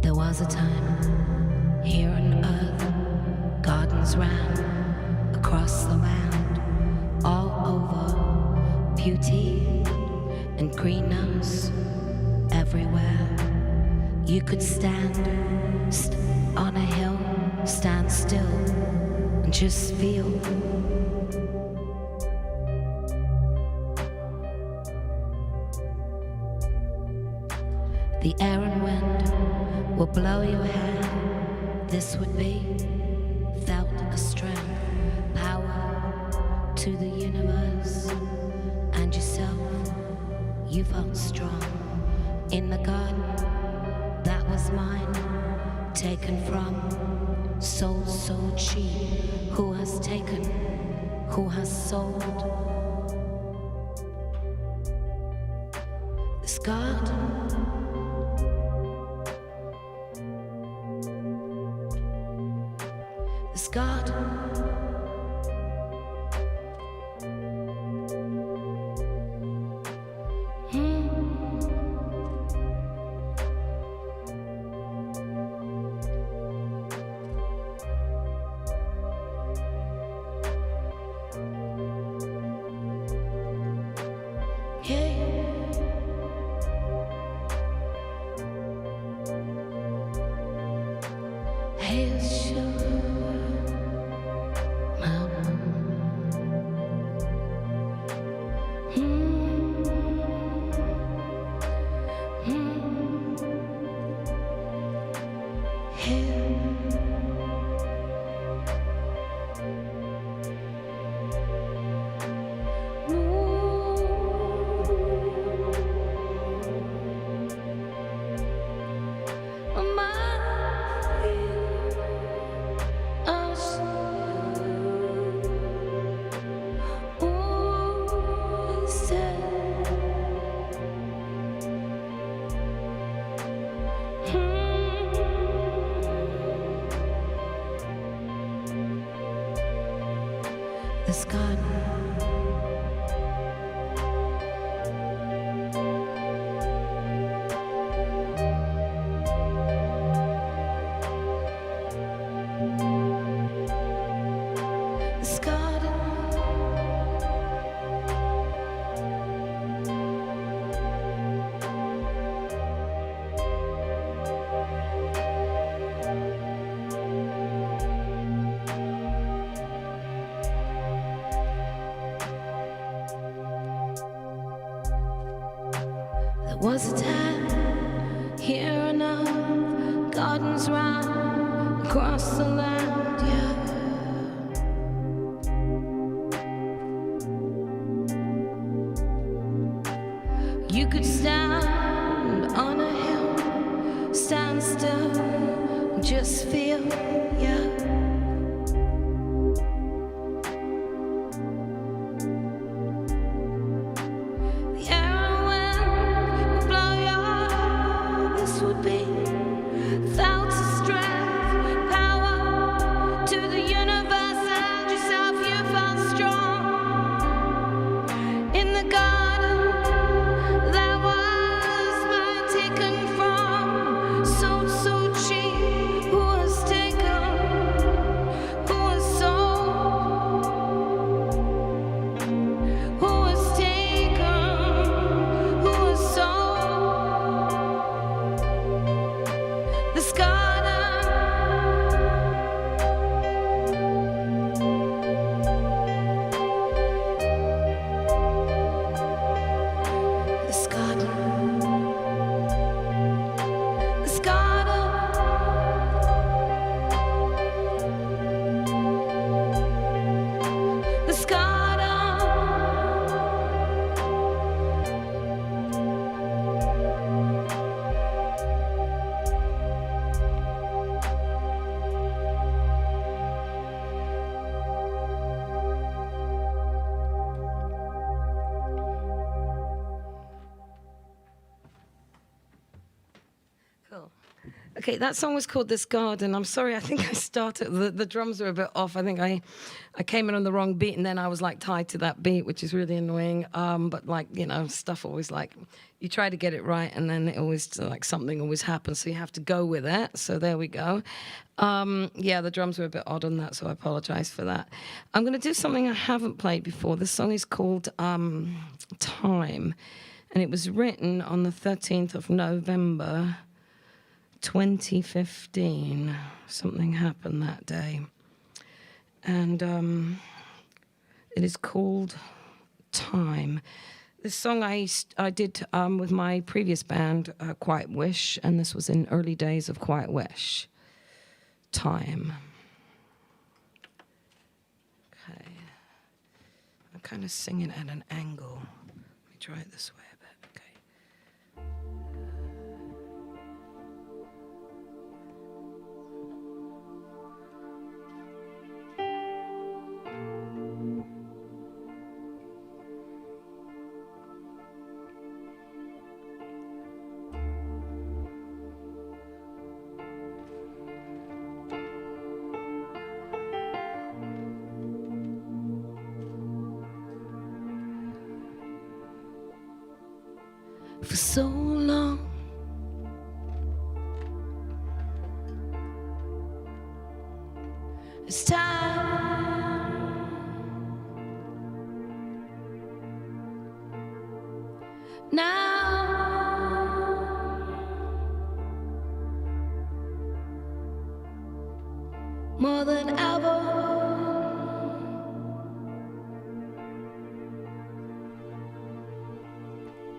There was a time here on earth, gardens ran across the land, all over beauty and greenhouse everywhere. You could stand on a hill, stand still and just feel. The air and wind will blow your hair. This would be felt a strength, power to the universe and yourself. You felt strong in the garden that was mine, taken from, sold so cheap. Who has taken? Who has sold? This garden. This garden. Yeah. was a time here enough, gardens round across the land, yeah. You could stand on a hill, stand still, just feel, yeah. The air and wind would blow your, this would be thoughts of strength, power to the universe and yourself. You felt strong in the garden that was mine, taken from, so cheap. Who was taken? Who was sold? Who was taken? Who was sold? This garden, this garden, this garden, this garden. Cool. Okay, that song was called This Garden. I'm sorry, I think I started, the drums are a bit off. I think I came in on the wrong beat, and then I was like tied to that beat, which is really annoying. But like, you know, stuff always like, you try to get it right, and then it always, like, something always happens, so you have to go with it. So there we go. Yeah, the drums were a bit odd on that, so I apologize for that. I'm going to do something I haven't played before. This song is called Time, and it was written on the 13th of November, 2015. Something happened that day. And it is called Time. This song I did with my previous band, Quiet Wish, and this was in early days of Quiet Wish. Time. Okay. I'm kind of singing at an angle. Let me try it this way a bit. Okay. For so long, it's time. Now, more than ever,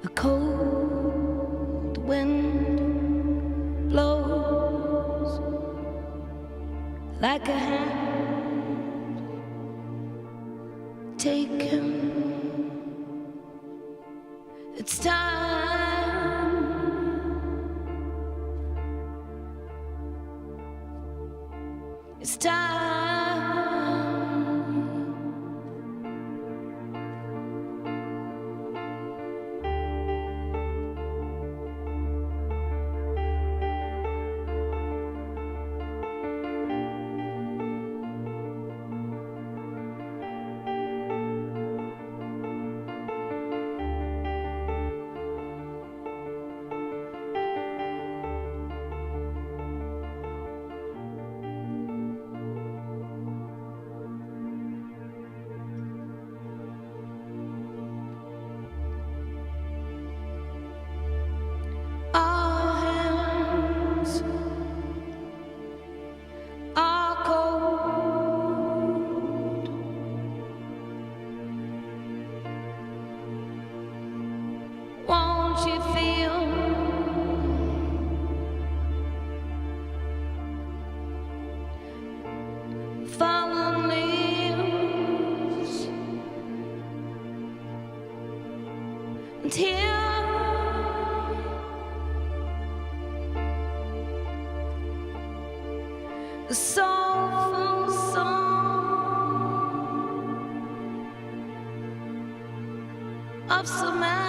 the cold wind blows like a hand taken. It's time. It's time. Till the soulful song of Savannah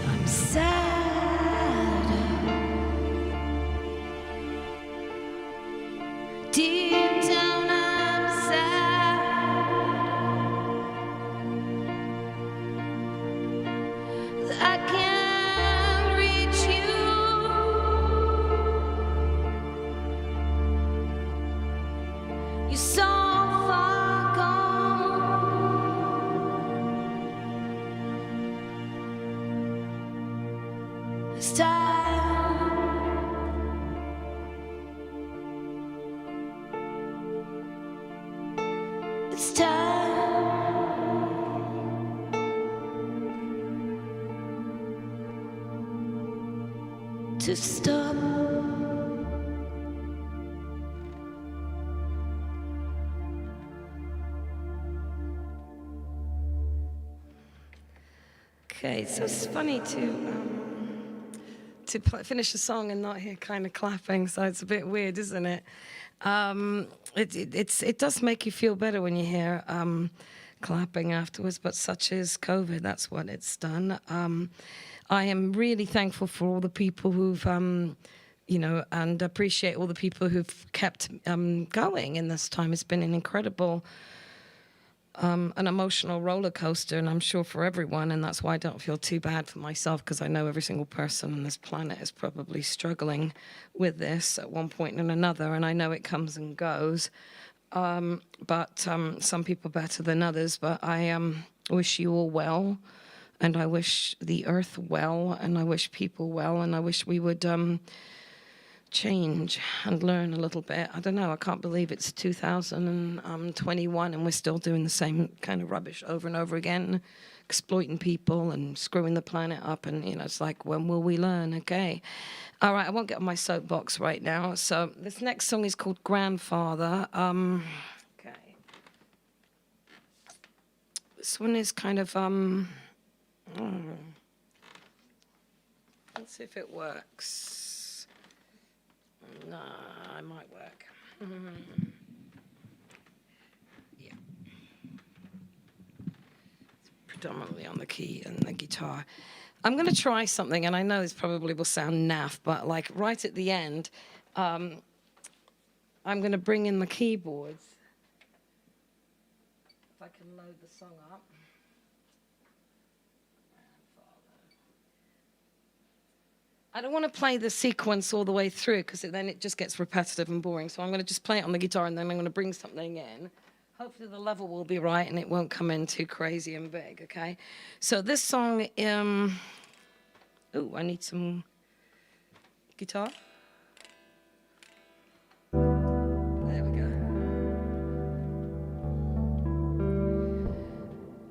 I'm sad, deep down I'm sad that I can't reach you. You're so far gone. It's time It's time to stop. Okay, so it's funny to finish a song and not hear kind of clapping, so it's a bit weird, isn't it? It does make you feel better when you hear clapping afterwards, but such is COVID, that's what it's done. I am really thankful for all the people who've, and appreciate all the people who've kept going in this time. It's been an incredible, an emotional roller coaster, and I'm sure for everyone, and that's why I don't feel too bad for myself, because I know every single person on this planet is probably struggling with this at one point or another, and I know it comes and goes, but some people better than others. But I wish you all well, and I wish the earth well, and I wish people well, and I wish we would change and learn a little bit. I don't know, I can't believe it's 2021 and we're still doing the same kind of rubbish over and over again, exploiting people and screwing the planet up, and it's like, when will we learn? Okay. All right, I won't get on my soapbox right now. So this next song is called Grandfather. Okay. This one is kind of let's see if it works. Nah, it might work. Yeah. It's predominantly on the key and the guitar. I'm going to try something, and I know this probably will sound naff, but like right at the end, I'm going to bring in the keyboards. If I can load the song up. I don't want to play the sequence all the way through, because then it just gets repetitive and boring. So I'm going to just play it on the guitar, and then I'm going to bring something in. Hopefully the level will be right and it won't come in too crazy and big, okay? So this song, I need some guitar. There we go.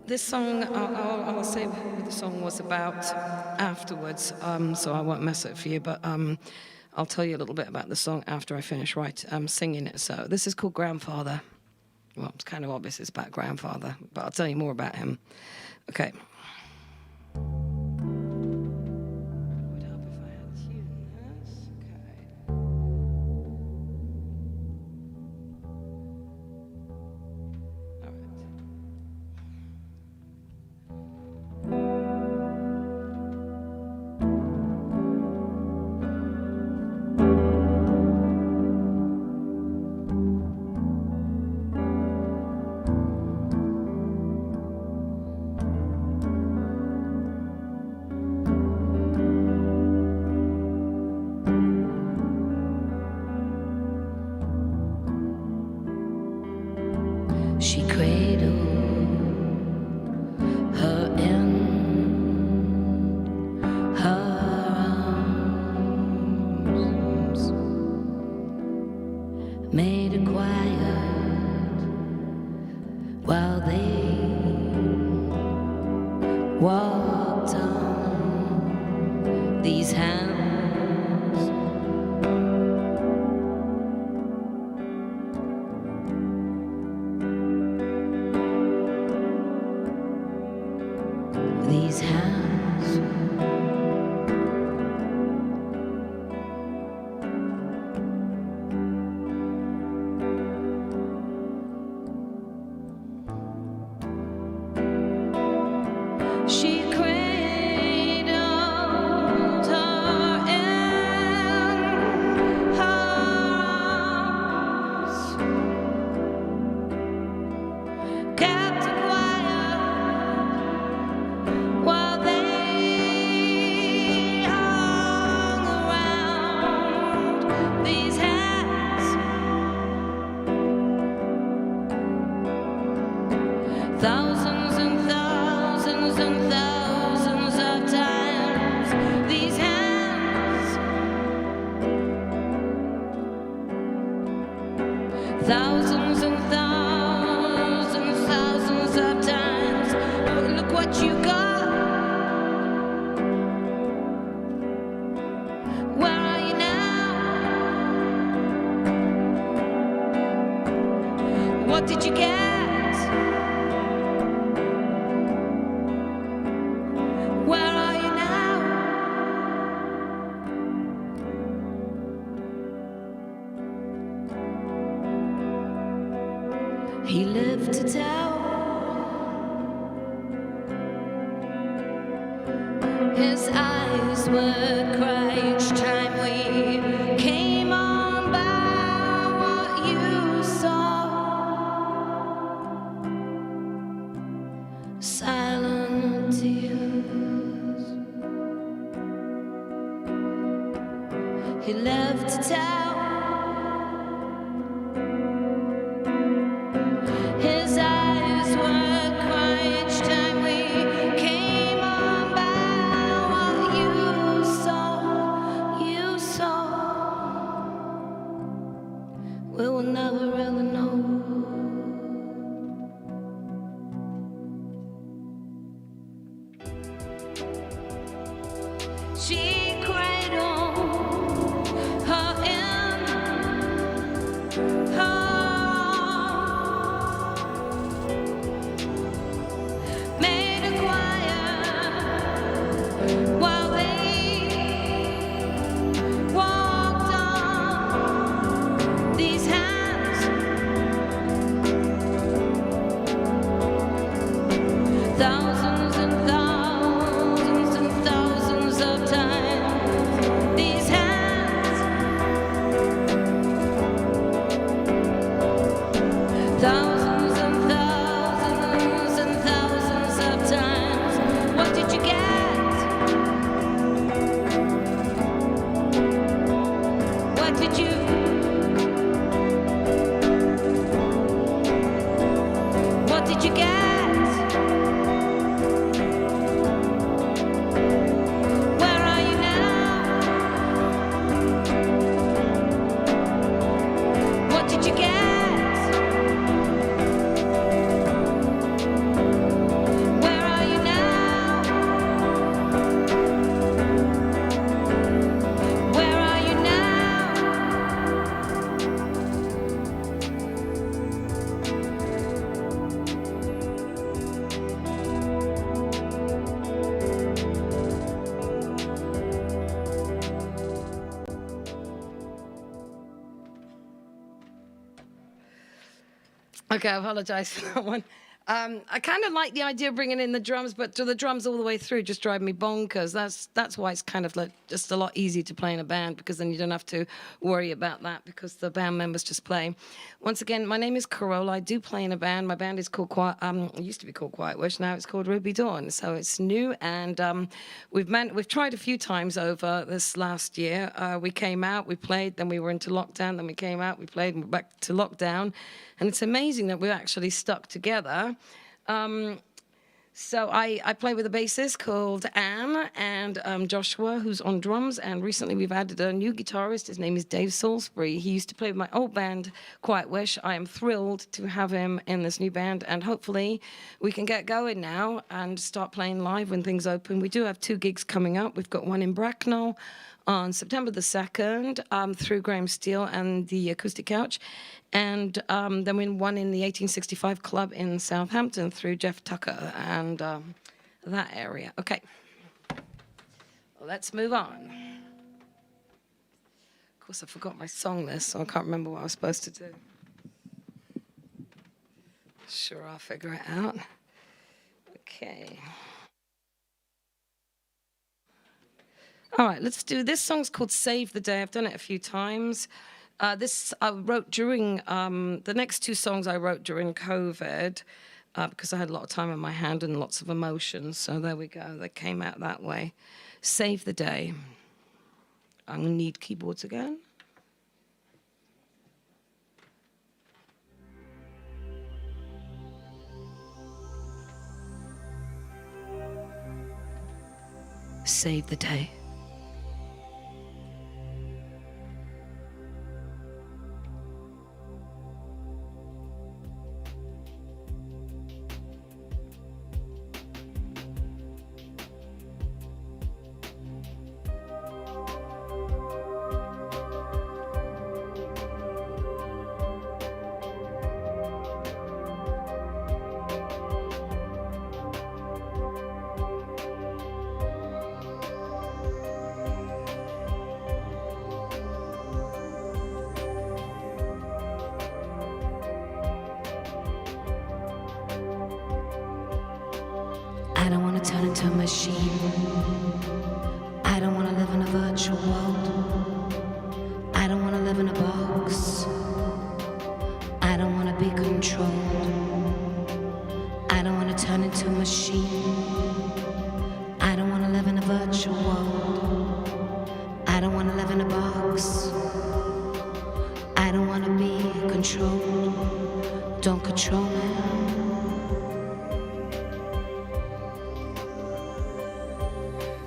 This song, I'll say what the song was about afterwards, so I won't mess it for you, but I'll tell you a little bit about the song after I finish singing it. So this is called Grandfather. Well, it's kind of obvious his grandfather, but I'll tell you more about him. Okay. Would help if I had a tune this. Okay. All right. She cradled her in her arms, made her quiet while they walked on these hands. These hands. She cradled her in her arms, kept her quiet while they hung around these hands. Thousands and thousands and thousands of times these hands. Thousands and thousands, thousands of times. Look what you got. Where are you now? What did you get? Where are you now? He lived to tell his eyes would cry each time we came on by. What you saw, silent tears. He lived to tell his eyes would cry each time we came on by. What you saw, we will never really know. She cradled her in her arms, made her quiet while they walked on these hands. Thousands and thousands and thousands of times these hands. Thousands and thousands and thousands of times. What did you get? What did you? What did you get? Where are you now? What did you get? Where are you now? Where are you now? Okay, I apologize for that one. I kind of like the idea of bringing in the drums, but to the drums all the way through just drive me bonkers. That's why it's kind of like just a lot easier to play in a band, because then you don't have to worry about that because the band members just play. Once again, my name is Carola. I do play in a band. My band is called it used to be called Quiet Wish. Now it's called Ruby Dawn. So it's new, and we've tried a few times over this last year. We came out, we played, then we were into lockdown, then we came out, we played, and we're back to lockdown. And it's amazing that we're actually stuck together. So I play with a bassist called Anne and Joshua, who's on drums. And recently we've added a new guitarist. His name is Dave Salisbury. He used to play with my old band, Quiet Wish. I am thrilled to have him in this new band. And hopefully we can get going now and start playing live when things open. We do have 2 gigs coming up. We've got one in Bracknell on September the 2nd through Graham Steele and the Acoustic Couch. And then we one in the 1865 Club in Southampton through Jeff Tucker and that area. Okay, well, let's move on. Of course, I forgot my song list, so I can't remember what I was supposed to do. Sure, I'll figure it out. Okay. All right, let's do this. Song's called Save the Day. I've done it a few times. This I wrote during, the next 2 songs I wrote during COVID because I had a lot of time on my hand and lots of emotions. So there we go. They came out that way. Save the Day. I'm going to need keyboards again. Save the day. I don't want to turn into a machine. I don't want to live in a virtual world. I don't want to live in a box. I don't want to be controlled. I don't want to turn into a machine. I don't want to live in a virtual world. I don't want to live in a box. I don't want to be controlled. Don't control me.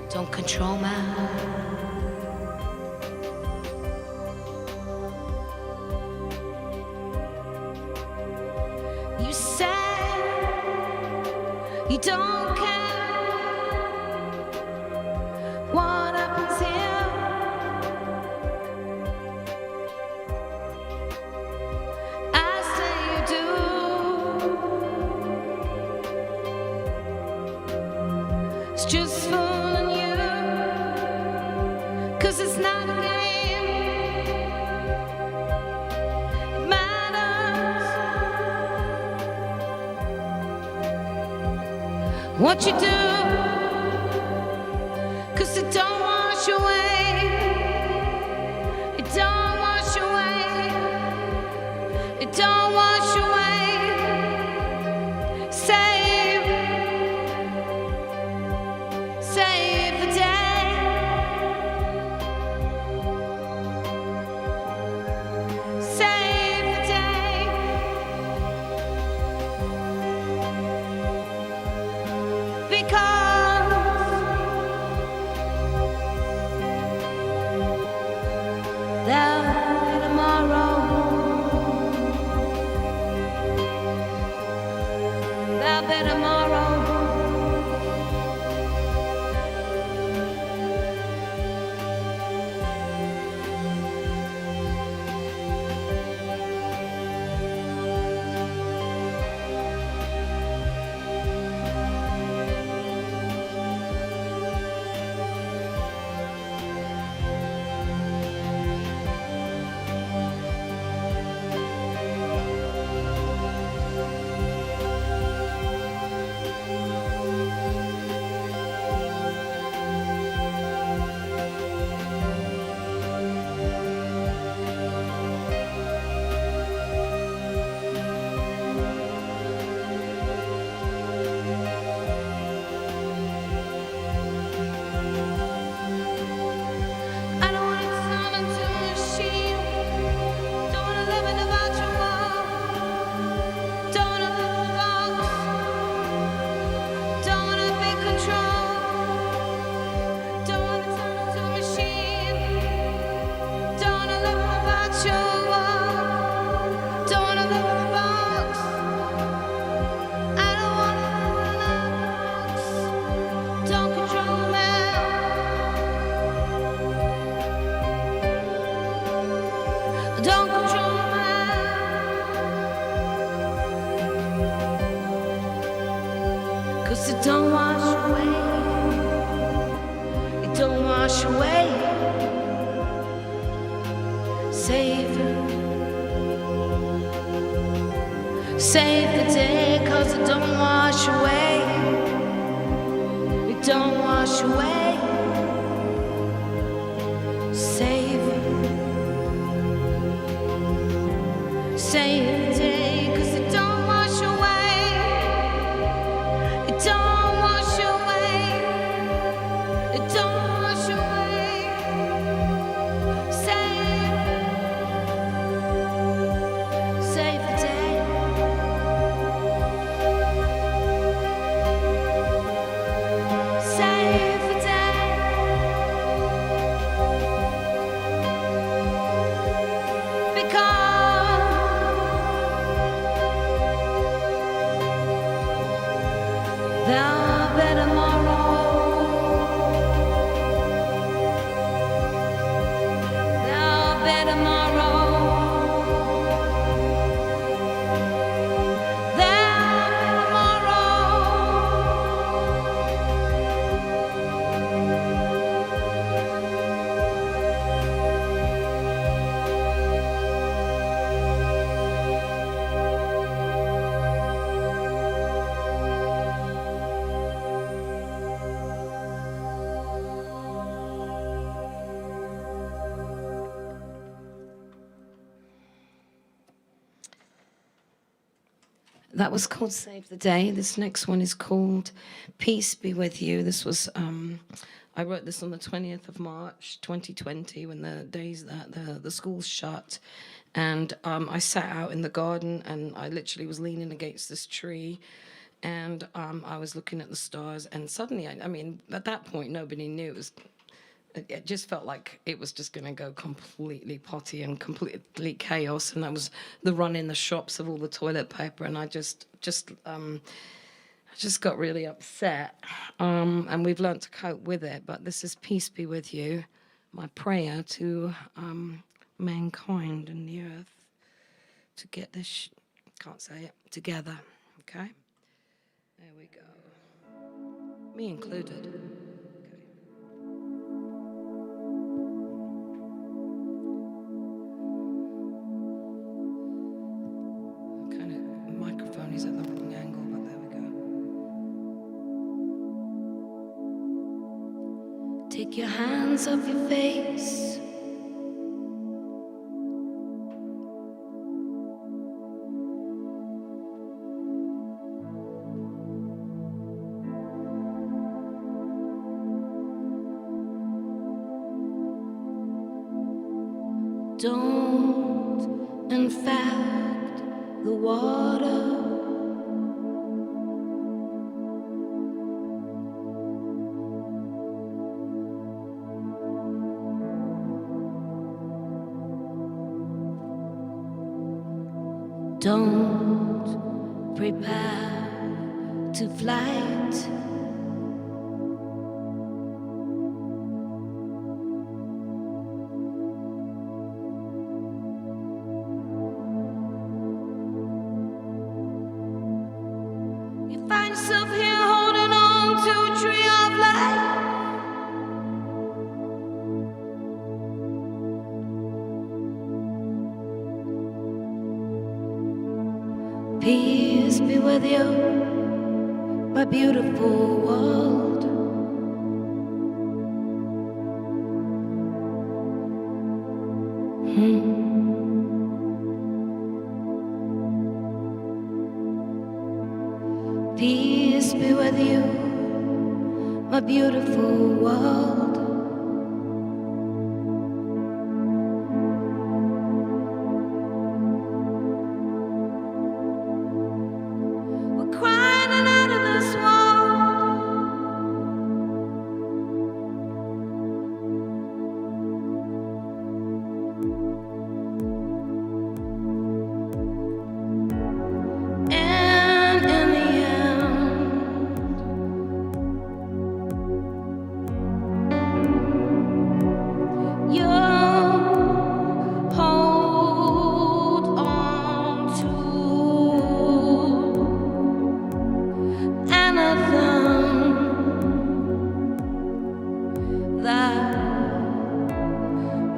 Don't control me. You say you don't care what happens here. I say you do. It's just fooling you. 'Cause it's not a game. It matters what you do, 'cause it don't wash away. It don't wash away. It don't wash away. Save the day. Save the day. Because there'll be tomorrow. There'll be tomorrow. 'cause it don't wash away. It don't wash away. Save the day, 'cause it don't wash away. It don't wash away. Save the day, 'cause it don't wash away. It don't wash away. It don't wash away. Save the day. Save the day. Because there'll be tomorrow. There'll be tomorrow. There'll be tomorrow. That was called Save the Day. This next one is called Peace Be With You. This was, I wrote this on the 20th of March, 2020, when the days that the schools shut. And I sat out in the garden and I literally was leaning against this tree. And I was looking at the stars. And suddenly, I mean, at that point, nobody knew. It just felt like it was just going to go completely potty and completely chaos. And that was the run in the shops of all the toilet paper. And I just got really upset. And we've learned to cope with it. But this is Peace Be With You, my prayer to mankind and the earth to get this, can't say it, together. Okay? There we go. Me included. He's at the wrong angle, but there we go. Take your hands off your face. Don't infect the water. Don't prepare to flight. You find yourself here holding on to a tree of life. Peace be with you, my beautiful world. Peace be with you, my beautiful world. anything that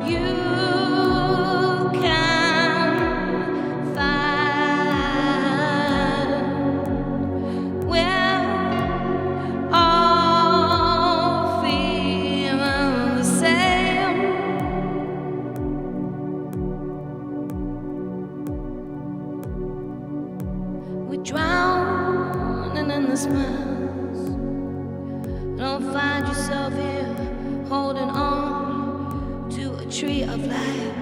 you can find. We're all feeling the same. We're drowning in this mess. Don't find yourself here holding on to a tree of life.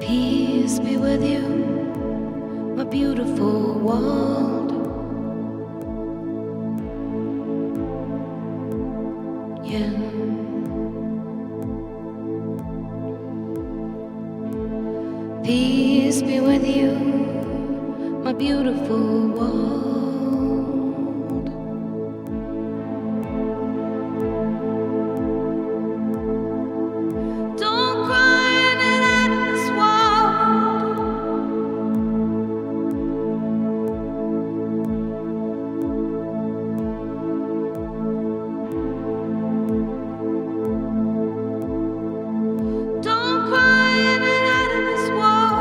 Peace be with you, my beautiful world. Yeah. Peace be with you, my beautiful world. Don't cry in an endless world. Don't cry in an endless world.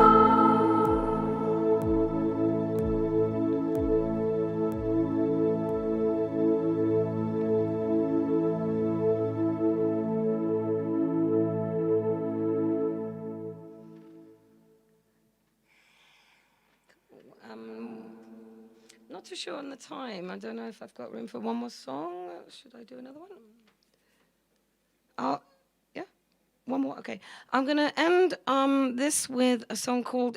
Not too sure on the time. I don't know if I've got room for one more song. Should I do another one? Oh, yeah, one more. Okay, I'm gonna end this with a song called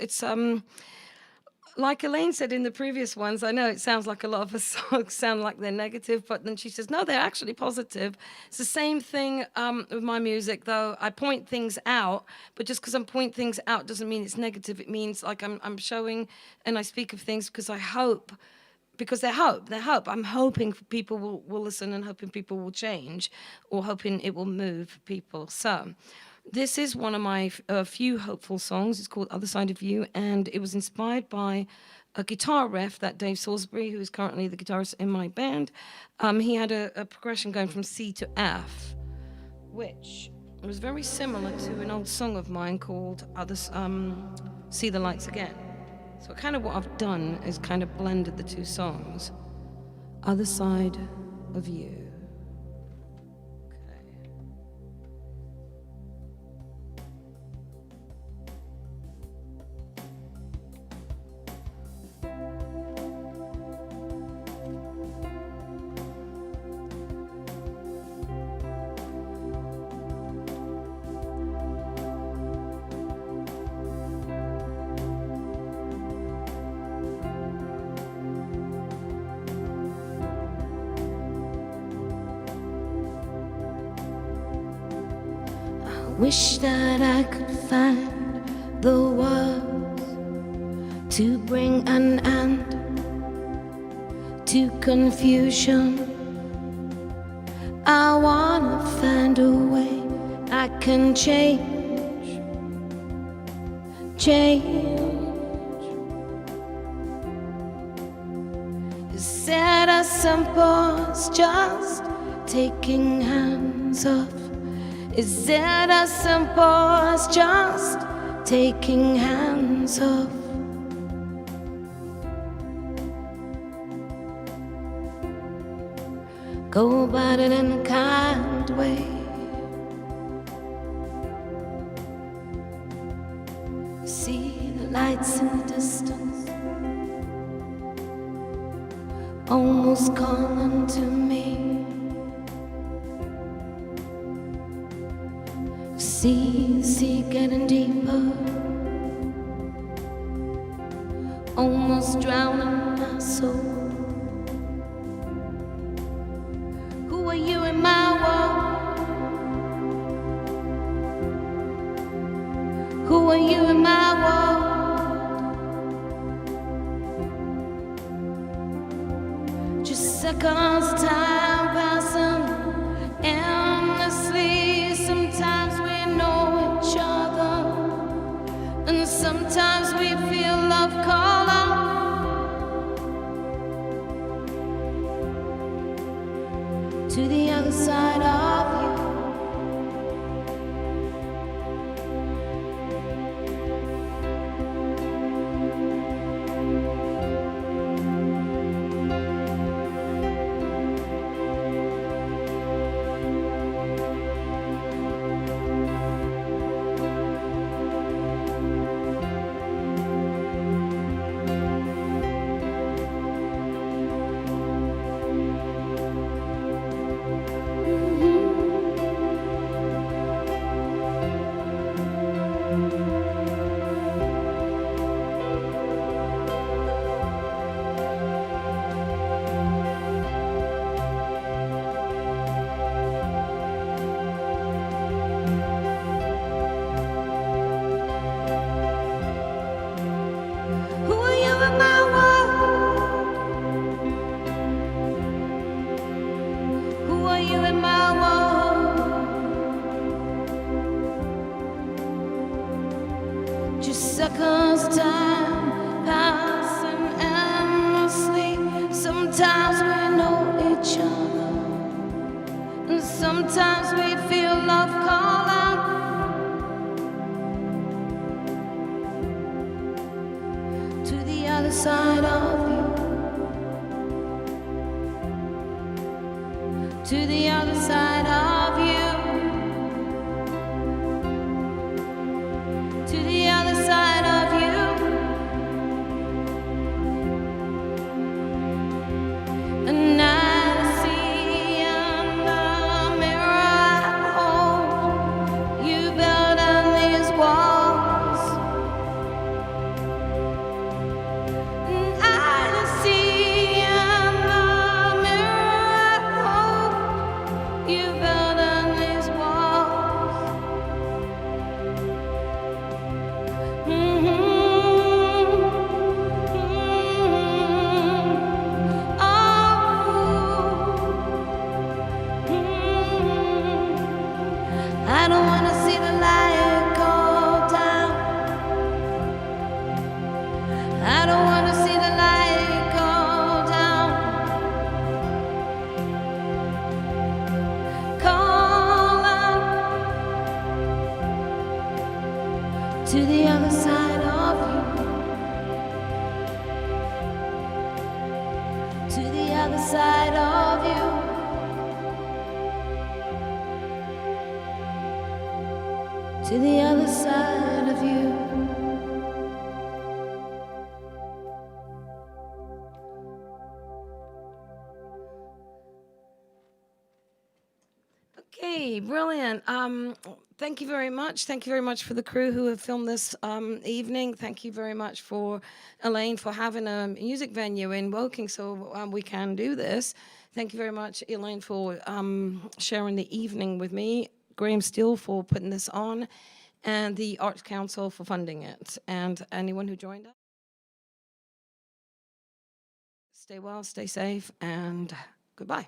like Elaine said in the previous ones. I know it sounds like a lot of the songs sound like they're negative, but then she says no, they're actually positive. It's the same thing with my music, though. I point things out, but just because I'm pointing things out doesn't mean it's negative. It means like I'm showing and I speak of things because I hope. Because they're hope. I'm hoping people will listen and hoping people will change or hoping it will move people. So this is one of my few hopeful songs. It's called Other Side of You, and it was inspired by a guitar riff that Dave Salisbury, who is currently the guitarist in my band, he had a progression going from C to F, which was very similar to an old song of mine called See the Lights Again. So kind of what I've done is kind of blended the two songs. Other Side of You. Okay. Wish that I could find the words to bring an end to confusion. I wanna find a way I can change. Is it as simple as just taking hands off? Is it as simple as just taking hands off? Go about it in a kind way. See the lights in the distance, almost calling to me. See the sea getting deeper, almost drowning my soul. Who are you in my world? Who are you in my world? Just seconds, time passing endlessly. Sometimes we know each other, and sometimes we feel love calling. To the other side of you. Seconds, time passing endlessly. Sometimes we know each other, and sometimes we feel love calling. To the other side of you. To the other side of you. To the other side of you. And I see in the mirror I hold you building these walls. And I see in the mirror I hold you building these walls. I don't want to see the light go down. I don't want to see the light go down. Call out to the other side of you. To the other side of you. To the other side of you. Okay, brilliant. Thank you very much. Thank you very much for the crew who have filmed this evening. Thank you very much for Elaine for having a music venue in Woking so we can do this. Thank you very much, Elaine, for sharing the evening with me. Graham Steele for putting this on, and the Arts Council for funding it, and anyone who joined us. Stay well, stay safe, and goodbye.